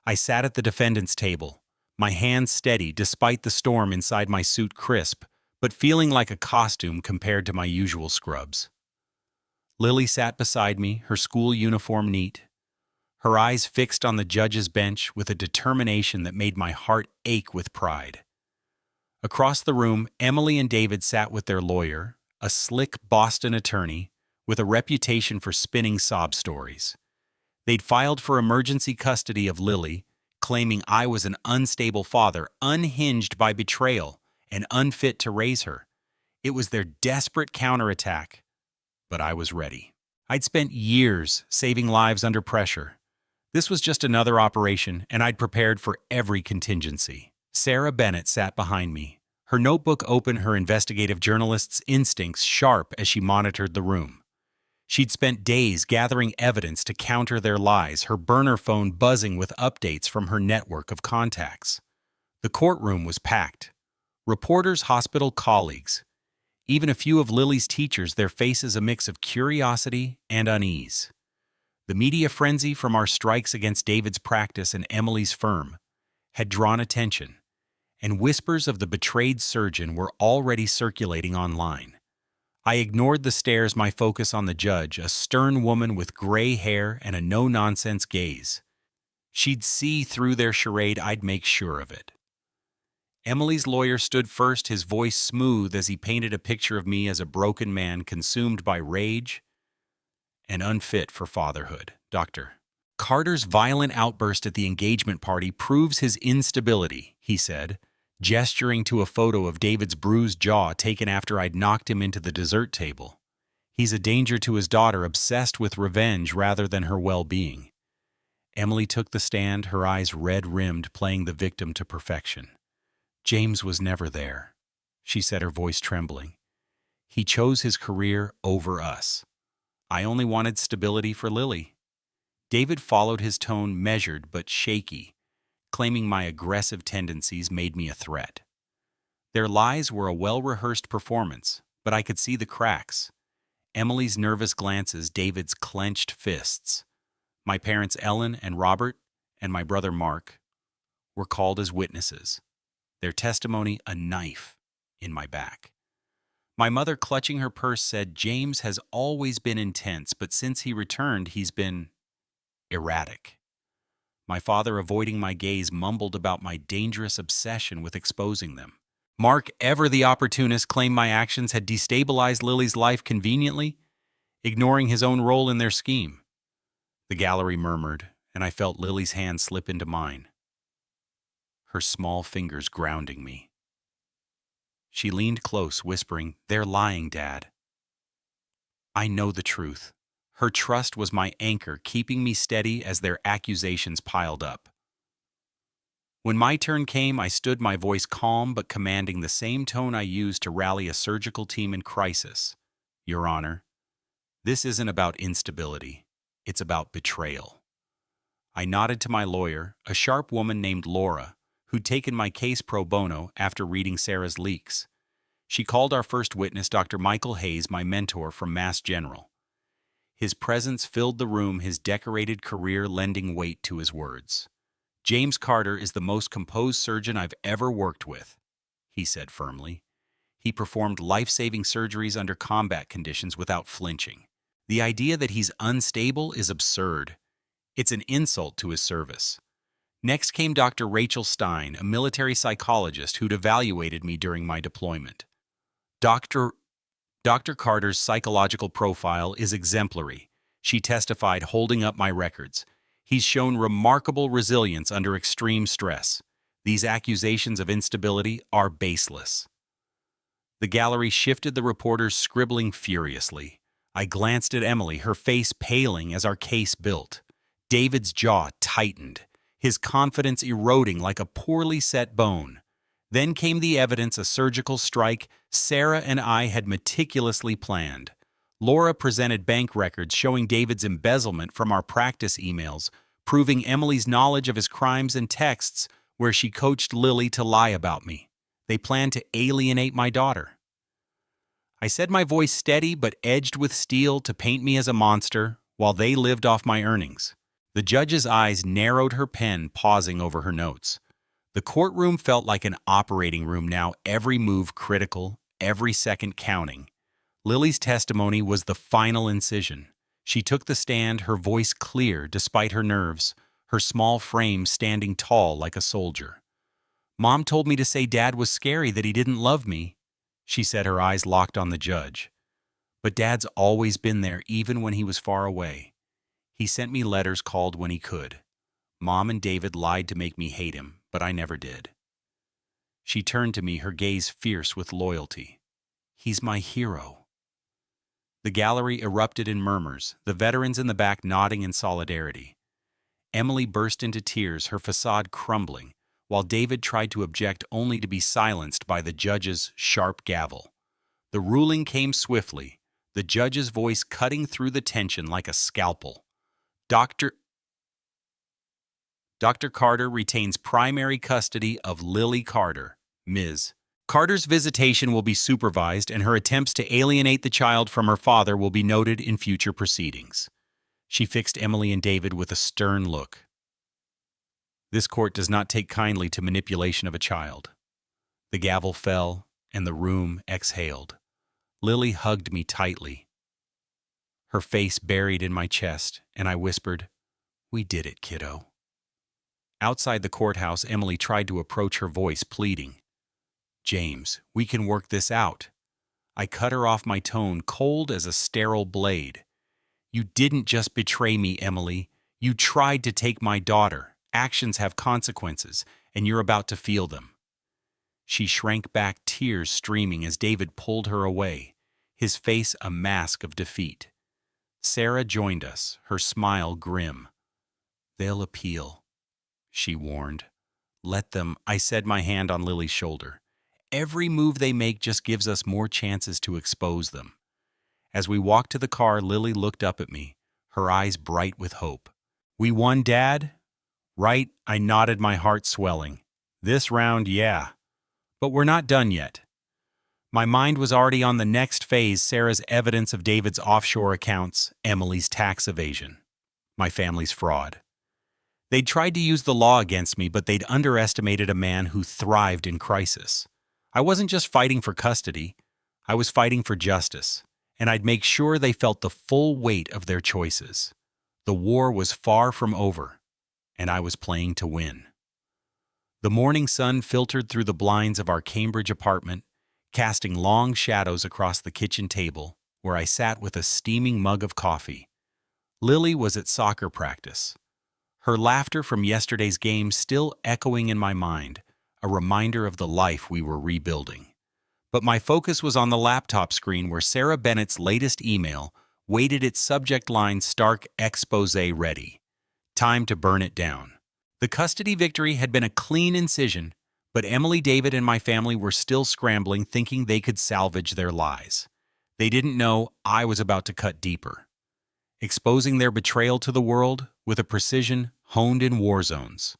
Speaker 1: I sat at the defendant's table, my hands steady despite the storm inside my suit, crisp but feeling like a costume compared to my usual scrubs. Lily sat beside me, her school uniform neat, her eyes fixed on the judge's bench with a determination that made my heart ache with pride. Across the room, Emily and David sat with their lawyer, a slick Boston attorney with a reputation for spinning sob stories. They'd filed for emergency custody of Lily, claiming I was an unstable father, unhinged by betrayal, and unfit to raise her. It was their desperate counterattack, but I was ready. I'd spent years saving lives under pressure. This was just another operation, and I'd prepared for every contingency. Sarah Bennett sat behind me, her notebook open, her investigative journalist's instincts sharp as she monitored the room. She'd spent days gathering evidence to counter their lies, her burner phone buzzing with updates from her network of contacts. The courtroom was packed. Reporters, hospital colleagues, even a few of Lily's teachers, their faces a mix of curiosity and unease. The media frenzy from our strikes against David's practice and Emily's firm had drawn attention, and whispers of the betrayed surgeon were already circulating online. I ignored the stares, my focus on the judge, a stern woman with gray hair and a no-nonsense gaze. She'd see through their charade, I'd make sure of it. Emily's lawyer stood first, his voice smooth as he painted a picture of me as a broken man consumed by rage and unfit for fatherhood. Dr. Carter's violent outburst at the engagement party proves his instability, he said, gesturing to a photo of David's bruised jaw taken after I'd knocked him into the dessert table. He's a danger to his daughter, obsessed with revenge rather than her well-being. Emily took the stand, her eyes red-rimmed, playing the victim to perfection. James was never there, she said, her voice trembling. He chose his career over us. I only wanted stability for Lily. David followed, his tone measured but shaky, claiming my aggressive tendencies made me a threat. Their lies were a well-rehearsed performance, but I could see the cracks. Emily's nervous glances, David's clenched fists. My parents Ellen and Robert, and my brother Mark, were called as witnesses. Their testimony a knife in my back. My mother, clutching her purse, said James has always been intense, but since he returned, he's been erratic. My father, avoiding my gaze, mumbled about my dangerous obsession with exposing them. Mark, ever the opportunist, claimed my actions had destabilized Lily's life conveniently, ignoring his own role in their scheme. The gallery murmured, and I felt Lily's hand slip into mine, her small fingers grounding me. She leaned close, whispering, "They're lying, Dad." I know the truth. Her trust was my anchor, keeping me steady as their accusations piled up. When my turn came, I stood, my voice calm but commanding, the same tone I used to rally a surgical team in crisis. Your Honor, this isn't about instability. It's about betrayal. I nodded to my lawyer, a sharp woman named Laura, who'd taken my case pro bono after reading Sarah's leaks. She called our first witness, Dr. Michael Hayes, my mentor from Mass General. His presence filled the room, his decorated career lending weight to his words. James Carter is the most composed surgeon I've ever worked with, he said firmly. He performed life-saving surgeries under combat conditions without flinching. The idea that he's unstable is absurd. It's an insult to his service. Next came Dr. Rachel Stein, a military psychologist who'd evaluated me during my deployment. Dr. Carter's psychological profile is exemplary, she testified, holding up my records. He's shown remarkable resilience under extreme stress. These accusations of instability are baseless. The gallery shifted, the reporters scribbling furiously. I glanced at Emily, her face paling as our case built. David's jaw tightened, his confidence eroding like a poorly set bone. Then came the evidence, a surgical strike Sarah and I had meticulously planned. Laura presented bank records showing David's embezzlement from our practice emails, proving Emily's knowledge of his crimes and texts where she coached Lily to lie about me. They planned to alienate my daughter. I said, my voice steady but edged with steel, to paint me as a monster while they lived off my earnings. The judge's eyes narrowed, her pen pausing over her notes. The courtroom felt like an operating room now, every move critical, every second counting. Lily's testimony was the final incision. She took the stand, her voice clear despite her nerves, her small frame standing tall like a soldier. "Mom told me to say Dad was scary, that he didn't love me," she said, her eyes locked on the judge. "But Dad's always been there, even when he was far away. He sent me letters, called when he could. Mom and David lied to make me hate him, but I never did." She turned to me, her gaze fierce with loyalty. "He's my hero." The gallery erupted in murmurs, the veterans in the back nodding in solidarity. Emily burst into tears, her facade crumbling, while David tried to object only to be silenced by the judge's sharp gavel. The ruling came swiftly, the judge's voice cutting through the tension like a scalpel. Dr. Carter retains primary custody of Lily Carter, Ms. Carter's visitation will be supervised, and her attempts to alienate the child from her father will be noted in future proceedings. She fixed Emily and David with a stern look. This court does not take kindly to manipulation of a child. The gavel fell, and the room exhaled. Lily hugged me tightly, her face buried in my chest, and I whispered, "We did it, kiddo." Outside the courthouse, Emily tried to approach, her voice pleading. "James, we can work this out." I cut her off, my tone cold as a sterile blade. "You didn't just betray me, Emily. You tried to take my daughter. Actions have consequences, and you're about to feel them." She shrank back, tears streaming as David pulled her away, his face a mask of defeat. Sarah joined us, her smile grim. "They'll appeal," she warned. "Let them," I said, my hand on Lily's shoulder. "Every move they make just gives us more chances to expose them." As we walked to the car, Lily looked up at me, her eyes bright with hope. "We won, Dad?" "Right," I nodded, my heart swelling. "This round, yeah. But we're not done yet." My mind was already on the next phase, Sarah's evidence of David's offshore accounts, Emily's tax evasion, my family's fraud. They'd tried to use the law against me, but they'd underestimated a man who thrived in crisis. I wasn't just fighting for custody, I was fighting for justice, and I'd make sure they felt the full weight of their choices. The war was far from over, and I was playing to win. The morning sun filtered through the blinds of our Cambridge apartment, casting long shadows across the kitchen table, where I sat with a steaming mug of coffee. Lily was at soccer practice, her laughter from yesterday's game still echoing in my mind, a reminder of the life we were rebuilding. But my focus was on the laptop screen, where Sarah Bennett's latest email waited, its subject line stark: "Exposé ready. Time to burn it down." The custody victory had been a clean incision, but Emily, David, and my family were still scrambling, thinking they could salvage their lies. They didn't know I was about to cut deeper, exposing their betrayal to the world with a precision honed in war zones.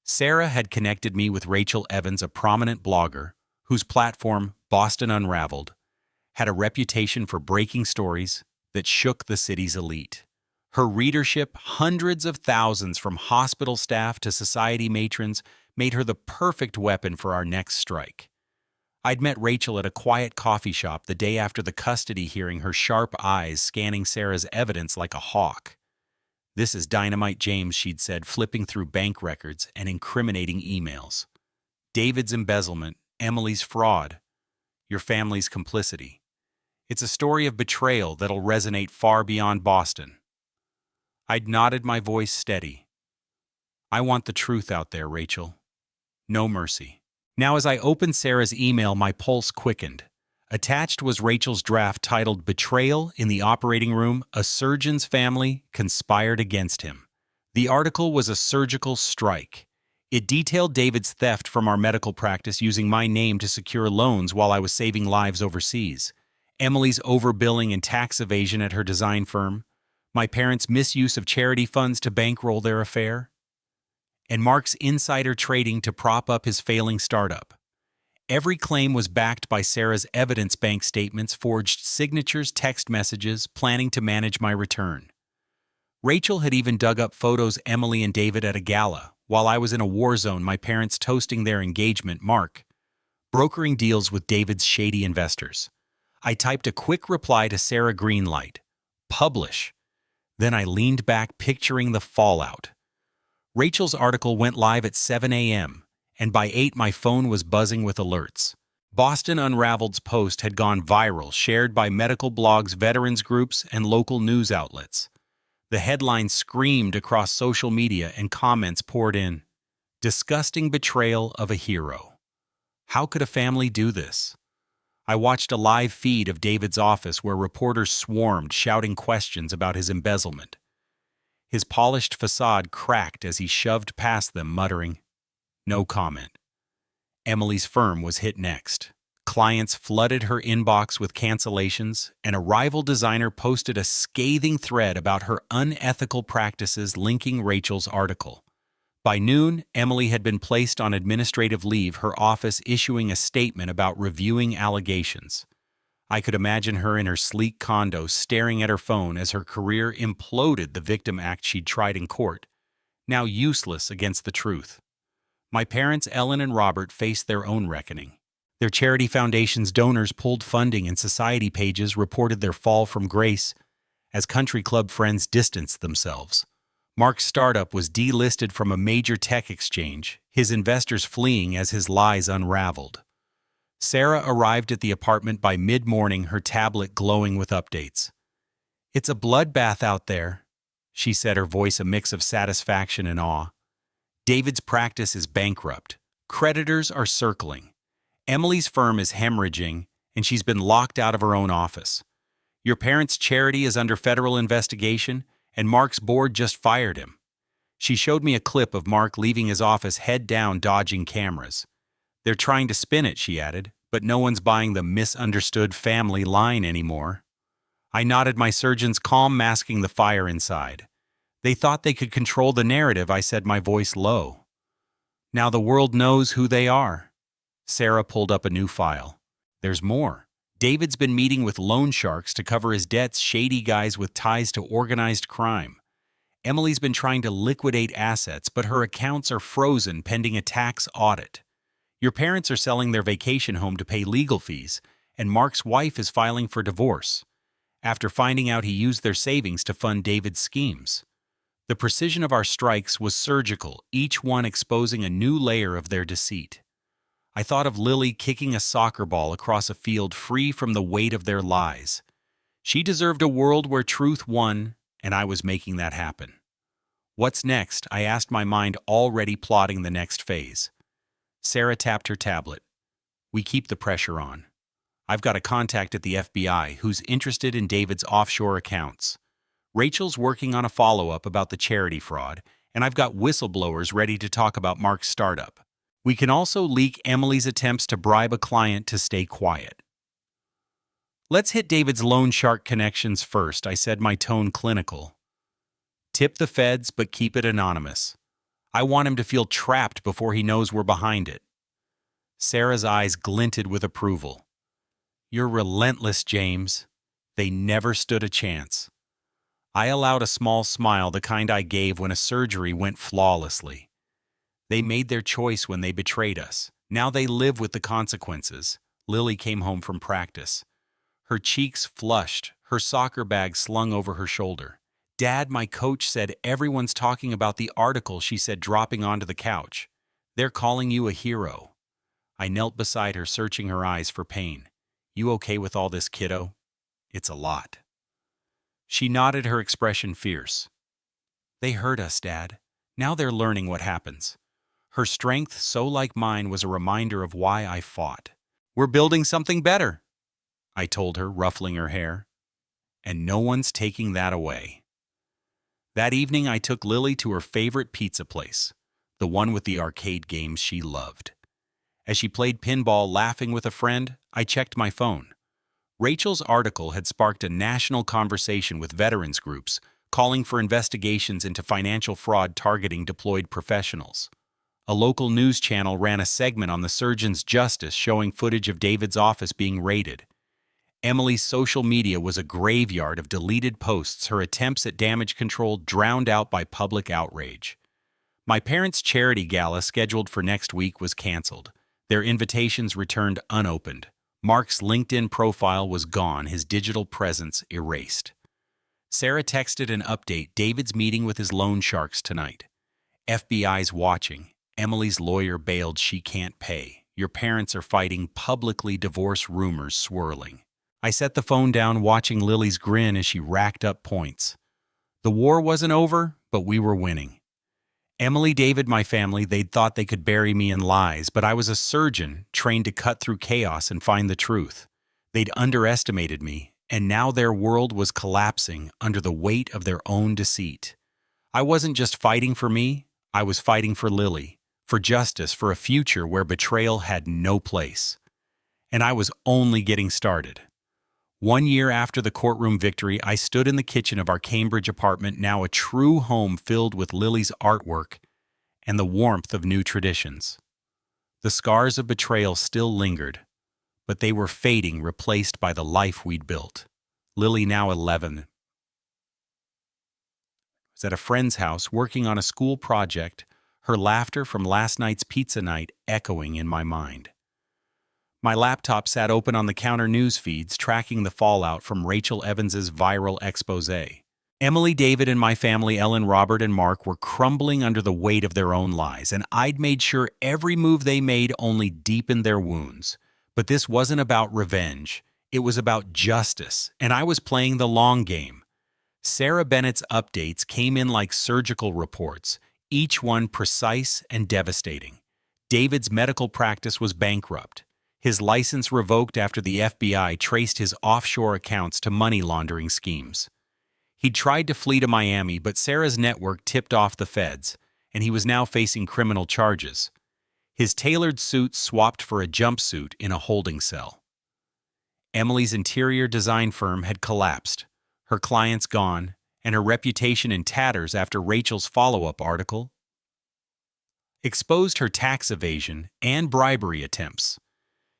Speaker 1: Sarah had connected me with Rachel Evans, a prominent blogger whose platform, Boston Unraveled, had a reputation for breaking stories that shook the city's elite. Her readership, hundreds of thousands from hospital staff to society matrons, made her the perfect weapon for our next strike. I'd met Rachel at a quiet coffee shop the day after the custody hearing, her sharp eyes scanning Sarah's evidence like a hawk. "This is dynamite, James," she'd said, flipping through bank records and incriminating emails. "David's embezzlement, Emily's fraud, your family's complicity. It's a story of betrayal that'll resonate far beyond Boston." I'd nodded, my voice steady. "I want the truth out there, Rachel. No mercy." Now, as I opened Sarah's email, my pulse quickened. Attached was Rachel's draft titled "Betrayal in the Operating Room, a Surgeon's Family Conspired Against Him." The article was a surgical strike. It detailed David's theft from our medical practice using my name to secure loans while I was saving lives overseas, Emily's overbilling and tax evasion at her design firm, my parents' misuse of charity funds to bankroll their affair, and Mark's insider trading to prop up his failing startup. Every claim was backed by Sarah's evidence bank statements, forged signatures, text messages, planning to manage my return. Rachel had even dug up photos Emily and David at a gala, while I was in a war zone, my parents toasting their engagement. Mark, brokering deals with David's shady investors. I typed a quick reply to Sarah Greenlight. Publish. Then I leaned back, picturing the fallout. Rachel's article went live at 7 a.m., and by 8 my phone was buzzing with alerts. Boston Unraveled's post had gone viral, shared by medical blogs, veterans groups, and local news outlets. The headline screamed across social media and comments poured in. Disgusting betrayal of a hero. How could a family do this? I watched a live feed of David's office where reporters swarmed, shouting questions about his embezzlement. His polished facade cracked as he shoved past them, muttering, "No comment." Emily's firm was hit next. Clients flooded her inbox with cancellations, and a rival designer posted a scathing thread about her unethical practices linking Rachel's article. By noon, Emily had been placed on administrative leave, her office issuing a statement about reviewing allegations. I could imagine her in her sleek condo staring at her phone as her career imploded, the victim act she'd tried in court, now useless against the truth. My parents, Ellen and Robert, faced their own reckoning. Their charity foundation's donors pulled funding, and society pages reported their fall from grace as country club friends distanced themselves. Mark's startup was delisted from a major tech exchange, his investors fleeing as his lies unraveled. Sarah arrived at the apartment by mid-morning, her tablet glowing with updates. "It's a bloodbath out there," she said, her voice a mix of satisfaction and awe. "David's practice is bankrupt. Creditors are circling. Emily's firm is hemorrhaging, and she's been locked out of her own office. Your parents' charity is under federal investigation, and Mark's board just fired him." She showed me a clip of Mark leaving his office head down, dodging cameras. "They're trying to spin it," she added, "but no one's buying the misunderstood family line anymore." I nodded, my surgeon's calm masking the fire inside. "They thought they could control the narrative," I said, my voice low. "Now the world knows who they are." Sarah pulled up a new file. "There's more. David's been meeting with loan sharks to cover his debts, shady guys with ties to organized crime. Emily's been trying to liquidate assets, but her accounts are frozen pending a tax audit. Your parents are selling their vacation home to pay legal fees, and Mark's wife is filing for divorce, after finding out he used their savings to fund David's schemes. The precision of our strikes was surgical, each one exposing a new layer of their deceit. I thought of Lily kicking a soccer ball across a field free from the weight of their lies. She deserved a world where truth won, and I was making that happen. What's next? I asked, my mind already plotting the next phase. Sarah tapped her tablet. "We keep the pressure on. I've got a contact at the FBI who's interested in David's offshore accounts. Rachel's working on a follow-up about the charity fraud, and I've got whistleblowers ready to talk about Mark's startup. We can also leak Emily's attempts to bribe a client to stay quiet." "Let's hit David's loan shark connections first," I said, my tone clinical. "Tip the feds, but keep it anonymous. I want him to feel trapped before he knows we're behind it." Sarah's eyes glinted with approval. "You're relentless, James. They never stood a chance." I allowed a small smile, the kind I gave when a surgery went flawlessly. They made their choice when they betrayed us. Now they live with the consequences. Lily came home from practice. Her cheeks flushed, her soccer bag slung over her shoulder. "Dad, my coach said everyone's talking about the article," she said, dropping onto the couch. "They're calling you a hero." I knelt beside her, searching her eyes for pain. "You okay with all this, kiddo? It's a lot." She nodded, her expression fierce. "They hurt us, Dad. Now they're learning what happens." Her strength, so like mine, was a reminder of why I fought. "We're building something better," I told her, ruffling her hair. "And no one's taking that away." That evening, I took Lily to her favorite pizza place, the one with the arcade games she loved. As she played pinball, laughing with a friend, I checked my phone. Rachel's article had sparked a national conversation with veterans groups, calling for investigations into financial fraud targeting deployed professionals. A local news channel ran a segment on the surgeon's justice, showing footage of David's office being raided. Emily's social media was a graveyard of deleted posts, her attempts at damage control drowned out by public outrage. My parents' charity gala, scheduled for next week, was canceled. Their invitations returned unopened. Mark's LinkedIn profile was gone, his digital presence erased. Sarah texted an update: David's meeting with his loan sharks tonight. FBI's watching. Emily's lawyer bailed, she can't pay. Your parents are fighting, publicly, divorce rumors swirling. I set the phone down, watching Lily's grin as she racked up points. The war wasn't over, but we were winning. Emily, David, my family, they'd thought they could bury me in lies, but I was a surgeon trained to cut through chaos and find the truth. They'd underestimated me, and now their world was collapsing under the weight of their own deceit. I wasn't just fighting for me, I was fighting for Lily, for justice, for a future where betrayal had no place. And I was only getting started. 1 year after the courtroom victory, I stood in the kitchen of our Cambridge apartment, now a true home filled with Lily's artwork and the warmth of new traditions. The scars of betrayal still lingered, but they were fading, replaced by the life we'd built. Lily, now 11, was at a friend's house working on a school project, her laughter from last night's pizza night echoing in my mind. My laptop sat open on the counter, news feeds tracking the fallout from Rachel Evans's viral exposé. Emily, David, and my family, Ellen, Robert, and Mark, were crumbling under the weight of their own lies, and I'd made sure every move they made only deepened their wounds. But this wasn't about revenge. It was about justice, and I was playing the long game. Sarah Bennett's updates came in like surgical reports, each one precise and devastating. David's medical practice was bankrupt. His license revoked after the FBI traced his offshore accounts to money laundering schemes. He'd tried to flee to Miami, but Sarah's network tipped off the feds, and he was now facing criminal charges. His tailored suit swapped for a jumpsuit in a holding cell. Emily's interior design firm had collapsed, her clients gone, and her reputation in tatters after Rachel's follow-up article exposed her tax evasion and bribery attempts.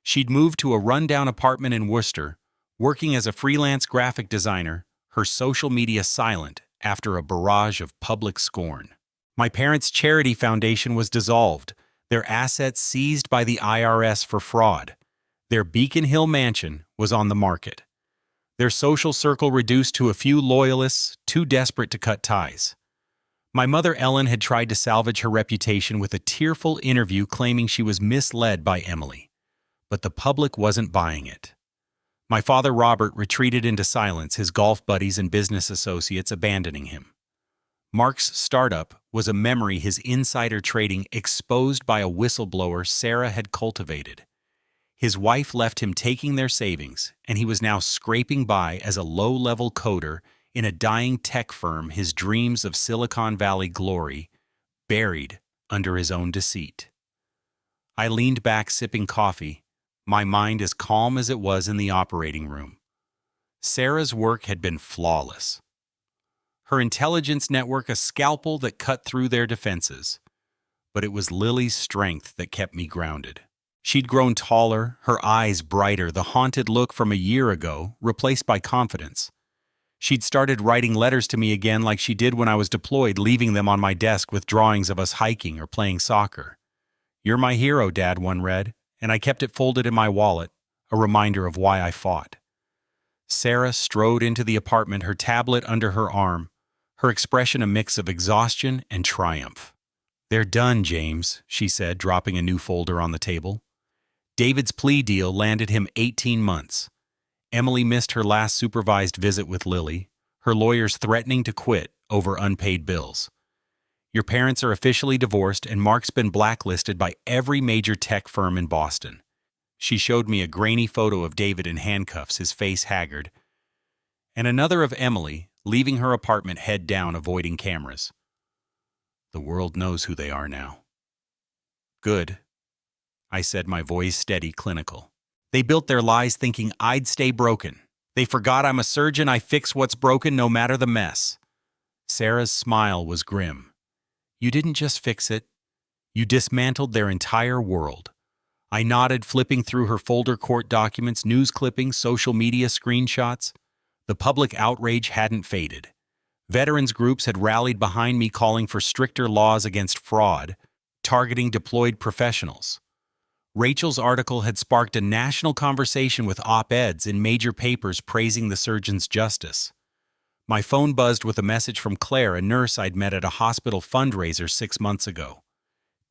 Speaker 1: She'd moved to a rundown apartment in Worcester, working as a freelance graphic designer, her social media silent after a barrage of public scorn. My parents' charity foundation was dissolved, their assets seized by the IRS for fraud. Their Beacon Hill mansion was on the market. Their social circle reduced to a few loyalists too desperate to cut ties. My mother, Ellen, had tried to salvage her reputation with a tearful interview claiming she was misled by Emily. But the public wasn't buying it. My father, Robert, retreated into silence, his golf buddies and business associates abandoning him. Mark's startup was a memory, his insider trading exposed by a whistleblower Sarah had cultivated. His wife left him taking their savings, and he was now scraping by as a low-level coder in a dying tech firm, his dreams of Silicon Valley glory buried under his own deceit. I leaned back, sipping coffee, my mind as calm as it was in the operating room. Sarah's work had been flawless. Her intelligence network a scalpel that cut through their defenses. But it was Lily's strength that kept me grounded. She'd grown taller, her eyes brighter, the haunted look from a year ago replaced by confidence. She'd started writing letters to me again like she did when I was deployed, leaving them on my desk with drawings of us hiking or playing soccer. "You're my hero, Dad," one read, and I kept it folded in my wallet, a reminder of why I fought. Sarah strode into the apartment, her tablet under her arm, her expression a mix of exhaustion and triumph. "They're done, James," she said, dropping a new folder on the table. David's plea deal landed him 18 months. Emily missed her last supervised visit with Lily, her lawyers threatening to quit over unpaid bills. Your parents are officially divorced, and Mark's been blacklisted by every major tech firm in Boston. She showed me a grainy photo of David in handcuffs, his face haggard, and another of Emily, leaving her apartment head down, avoiding cameras. The world knows who they are now. "Good," I said, my voice steady, clinical. "They built their lies thinking I'd stay broken. They forgot I'm a surgeon, I fix what's broken no matter the mess." Sarah's smile was grim. "You didn't just fix it. You dismantled their entire world." I nodded, flipping through her folder, court documents, news clippings, social media screenshots. The public outrage hadn't faded. Veterans groups had rallied behind me, calling for stricter laws against fraud, targeting deployed professionals. Rachel's article had sparked a national conversation with op-eds in major papers praising the surgeon's justice. My phone buzzed with a message from Claire, a nurse I'd met at a hospital fundraiser 6 months ago.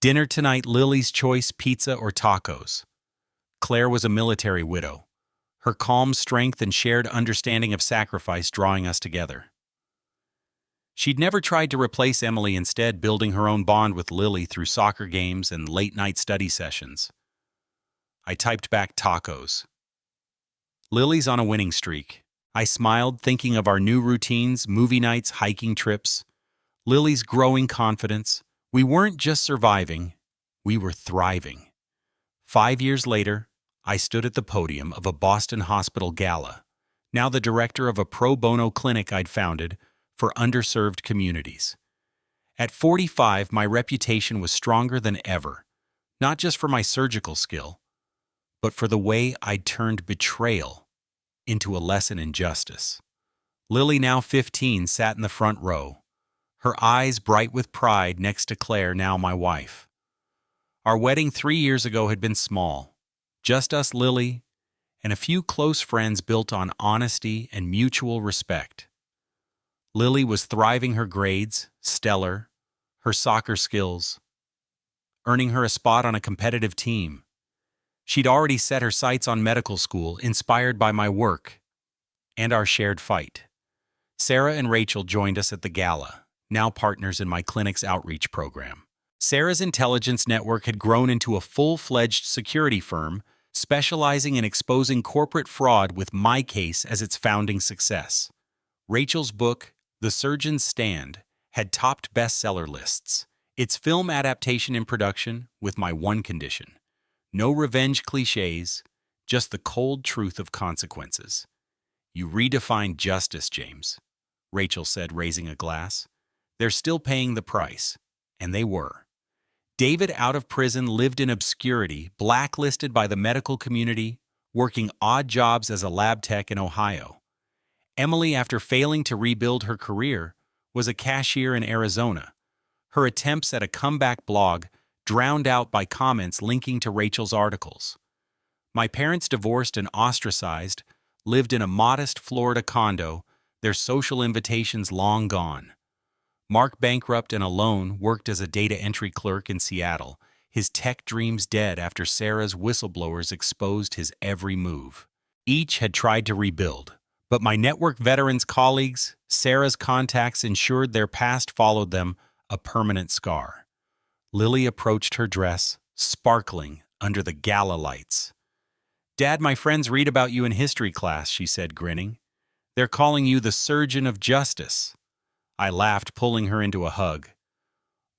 Speaker 1: Dinner tonight, Lily's choice, pizza or tacos. Claire was a military widow, her calm strength and shared understanding of sacrifice drawing us together. She'd never tried to replace Emily, instead building her own bond with Lily through soccer games and late-night study sessions. I typed back tacos. Lily's on a winning streak. I smiled, thinking of our new routines, movie nights, hiking trips. Lily's growing confidence. We weren't just surviving, we were thriving. 5 years later, I stood at the podium of a Boston hospital gala, now the director of a pro bono clinic I'd founded for underserved communities. At 45, my reputation was stronger than ever, not just for my surgical skill, but for the way I'd turned betrayal into a lesson in justice. Lily, now 15, sat in the front row, her eyes bright with pride next to Claire, now my wife. Our wedding 3 years ago had been small, just us, Lily, and a few close friends built on honesty and mutual respect. Lily was thriving, her grades stellar, her soccer skills earning her a spot on a competitive team. She'd already set her sights on medical school, inspired by my work and our shared fight. Sarah and Rachel joined us at the gala, now partners in my clinic's outreach program. Sarah's intelligence network had grown into a full-fledged security firm, specializing in exposing corporate fraud, with my case as its founding success. Rachel's book, The Surgeon's Stand, had topped bestseller lists, its film adaptation in production, with my one condition: no revenge cliches, just the cold truth of consequences. You redefined justice, James, Rachel said, raising a glass. They're still paying the price, and they were. David, out of prison, lived in obscurity, blacklisted by the medical community, working odd jobs as a lab tech in Ohio. Emily, after failing to rebuild her career, was a cashier in Arizona, her attempts at a comeback blog drowned out by comments linking to Rachel's articles. My parents, divorced and ostracized, lived in a modest Florida condo, their social invitations long gone. Mark, bankrupt and alone, worked as a data entry clerk in Seattle, his tech dreams dead after Sarah's whistleblowers exposed his every move. Each had tried to rebuild, but my network veterans colleagues, Sarah's contacts, ensured their past followed them, a permanent scar. Lily approached her dress, sparkling under the gala lights. "Dad, my friends read about you in history class," she said, grinning. "They're calling you the surgeon of justice." I laughed, pulling her into a hug.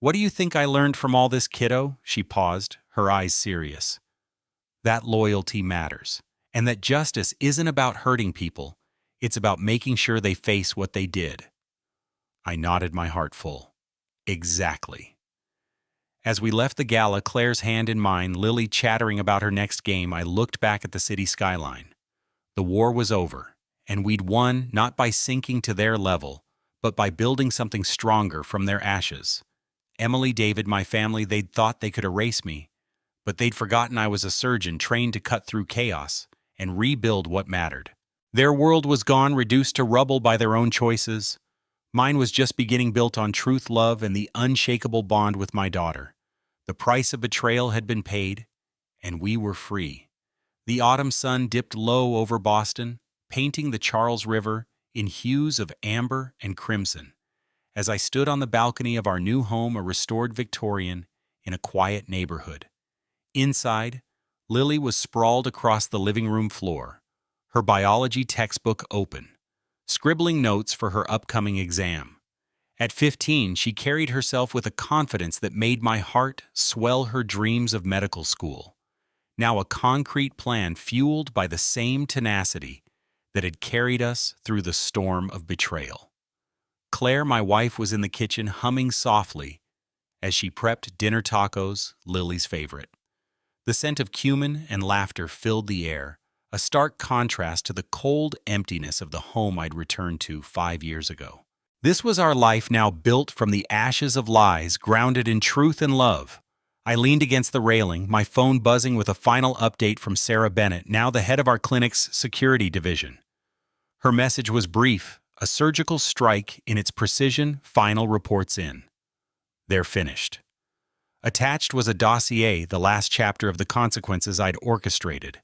Speaker 1: "What do you think I learned from all this, kiddo?" She paused, her eyes serious. "That loyalty matters, and that justice isn't about hurting people, it's about making sure they face what they did." I nodded, my heart full. Exactly. As we left the gala, Claire's hand in mine, Lily chattering about her next game, I looked back at the city skyline. The war was over, and we'd won not by sinking to their level, but by building something stronger from their ashes. Emily, David, my family, they'd thought they could erase me, but they'd forgotten I was a surgeon trained to cut through chaos and rebuild what mattered. Their world was gone, reduced to rubble by their own choices. Mine was just beginning, built on truth, love, and the unshakable bond with my daughter. The price of betrayal had been paid, and we were free. The autumn sun dipped low over Boston, painting the Charles River in hues of amber and crimson, as I stood on the balcony of our new home, a restored Victorian, in a quiet neighborhood. Inside, Lily was sprawled across the living room floor, her biology textbook open, scribbling notes for her upcoming exam. At 15, she carried herself with a confidence that made my heart swell, her dreams of medical school, now a concrete plan fueled by the same tenacity that had carried us through the storm of betrayal. Claire, my wife, was in the kitchen humming softly as she prepped dinner tacos, Lily's favorite. The scent of cumin and laughter filled the air, a stark contrast to the cold emptiness of the home I'd returned to 5 years ago. This was our life, now built from the ashes of lies, grounded in truth and love. I leaned against the railing, my phone buzzing with a final update from Sarah Bennett, now the head of our clinic's security division. Her message was brief: a surgical strike in its precision, final reports in. They're finished. Attached was a dossier, the last chapter of the consequences I'd orchestrated.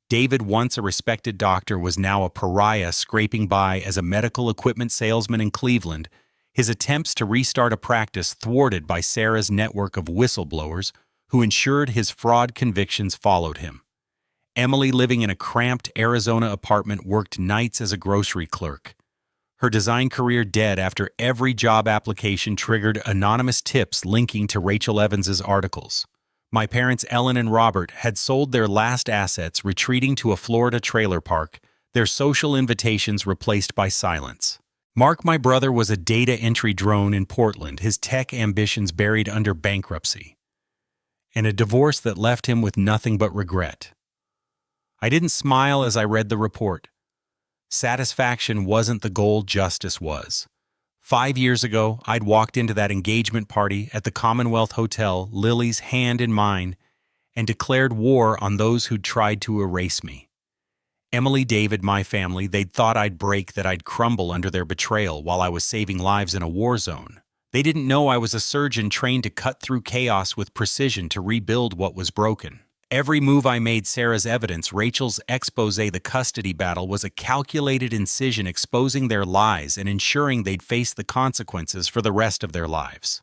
Speaker 1: David, once a respected doctor, was now a pariah scraping by as a medical equipment salesman in Cleveland, his attempts to restart a practice thwarted by Sarah's network of whistleblowers who ensured his fraud convictions followed him. Emily, living in a cramped Arizona apartment, worked nights as a grocery clerk. Her design career dead after every job application triggered anonymous tips linking to Rachel Evans's articles. My parents, Ellen and Robert, had sold their last assets, retreating to a Florida trailer park, their social invitations replaced by silence. Mark, my brother, was a data entry drone in Portland, his tech ambitions buried under bankruptcy, and a divorce that left him with nothing but regret. I didn't smile as I read the report. Satisfaction wasn't the goal, justice was. 5 years ago, I'd walked into that engagement party at the Commonwealth Hotel, Lily's hand in mine, and declared war on those who'd tried to erase me. Emily, David, my family, they'd thought I'd break, that I'd crumble under their betrayal while I was saving lives in a war zone. They didn't know I was a surgeon trained to cut through chaos with precision to rebuild what was broken. Every move I made Sarah's evidence. Rachel's exposé, the custody battle, was a calculated incision exposing their lies and ensuring they'd face the consequences for the rest of their lives.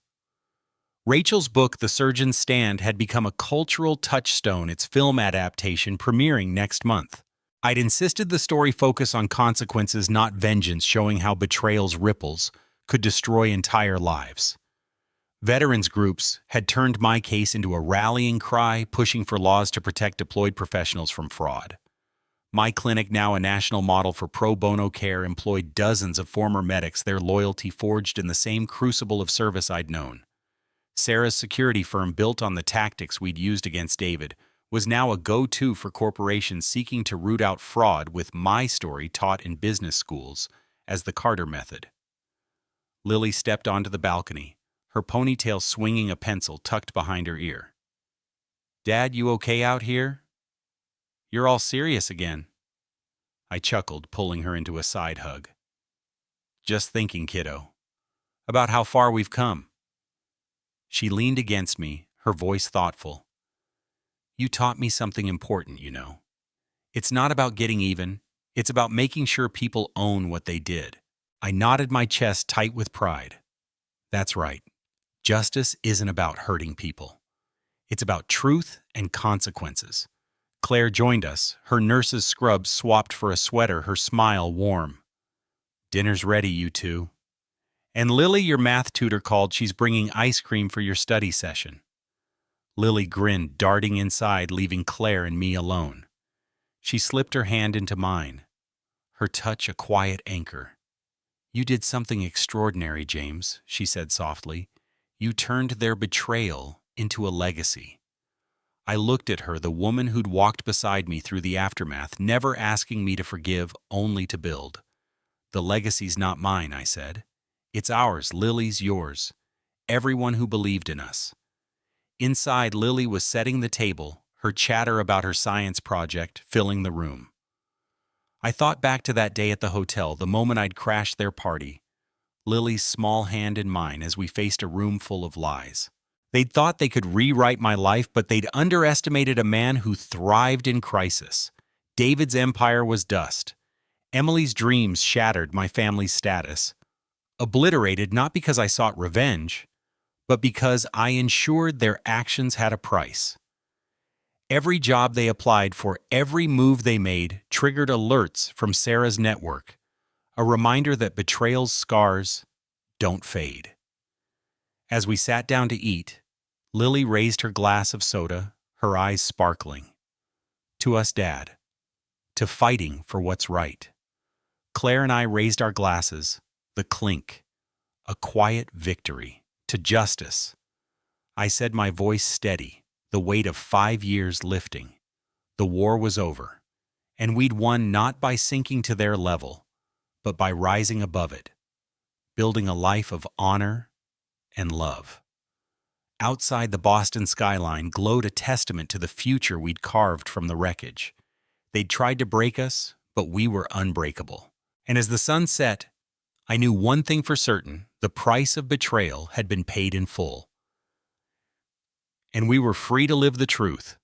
Speaker 1: Rachel's book, The Surgeon's Stand, had become a cultural touchstone, its film adaptation premiering next month. I'd insisted the story focus on consequences, not vengeance, showing how betrayal's ripples could destroy entire lives. Veterans groups had turned my case into a rallying cry, pushing for laws to protect deployed professionals from fraud. My clinic, now a national model for pro bono care, employed dozens of former medics, their loyalty forged in the same crucible of service I'd known. Sarah's security firm, built on the tactics we'd used against David, was now a go-to for corporations seeking to root out fraud, with my story taught in business schools as the Carter method. Lily stepped onto the balcony, her ponytail swinging, a pencil tucked behind her ear. "Dad, you okay out here? You're all serious again." I chuckled, pulling her into a side hug. "Just thinking, kiddo, about how far we've come." She leaned against me, her voice thoughtful. "You taught me something important, you know. It's not about getting even, it's about making sure people own what they did." I nodded, my chest tight with pride. "That's right. Justice isn't about hurting people. It's about truth and consequences." Claire joined us, her nurse's scrubs swapped for a sweater, her smile warm. "Dinner's ready, you two. And Lily, your math tutor, called. She's bringing ice cream for your study session." Lily grinned, darting inside, leaving Claire and me alone. She slipped her hand into mine, her touch a quiet anchor. "You did something extraordinary, James," she said softly. "You turned their betrayal into a legacy." I looked at her, the woman who'd walked beside me through the aftermath, never asking me to forgive, only to build. "The legacy's not mine," I said. "It's ours, Lily's, yours. Everyone who believed in us." Inside, Lily was setting the table, her chatter about her science project filling the room. I thought back to that day at the hotel, the moment I'd crashed their party. Lily's small hand in mine as we faced a room full of lies. They'd thought they could rewrite my life, but they'd underestimated a man who thrived in crisis. David's empire was dust. Emily's dreams shattered, my family's status. Obliterated not because I sought revenge, but because I ensured their actions had a price. Every job they applied for, every move they made, triggered alerts from Sarah's network, a reminder that betrayal's scars don't fade. As we sat down to eat, Lily raised her glass of soda, her eyes sparkling. "To us, Dad. To fighting for what's right." Claire and I raised our glasses, the clink, a quiet victory. "To justice." I said, my voice steady, the weight of 5 years lifting. The war was over, and we'd won not by sinking to their level, but by rising above it, building a life of honor and love. Outside, the Boston skyline glowed a testament to the future we'd carved from the wreckage. They'd tried to break us, but we were unbreakable. And as the sun set, I knew one thing for certain: the price of betrayal had been paid in full. And we were free to live the truth,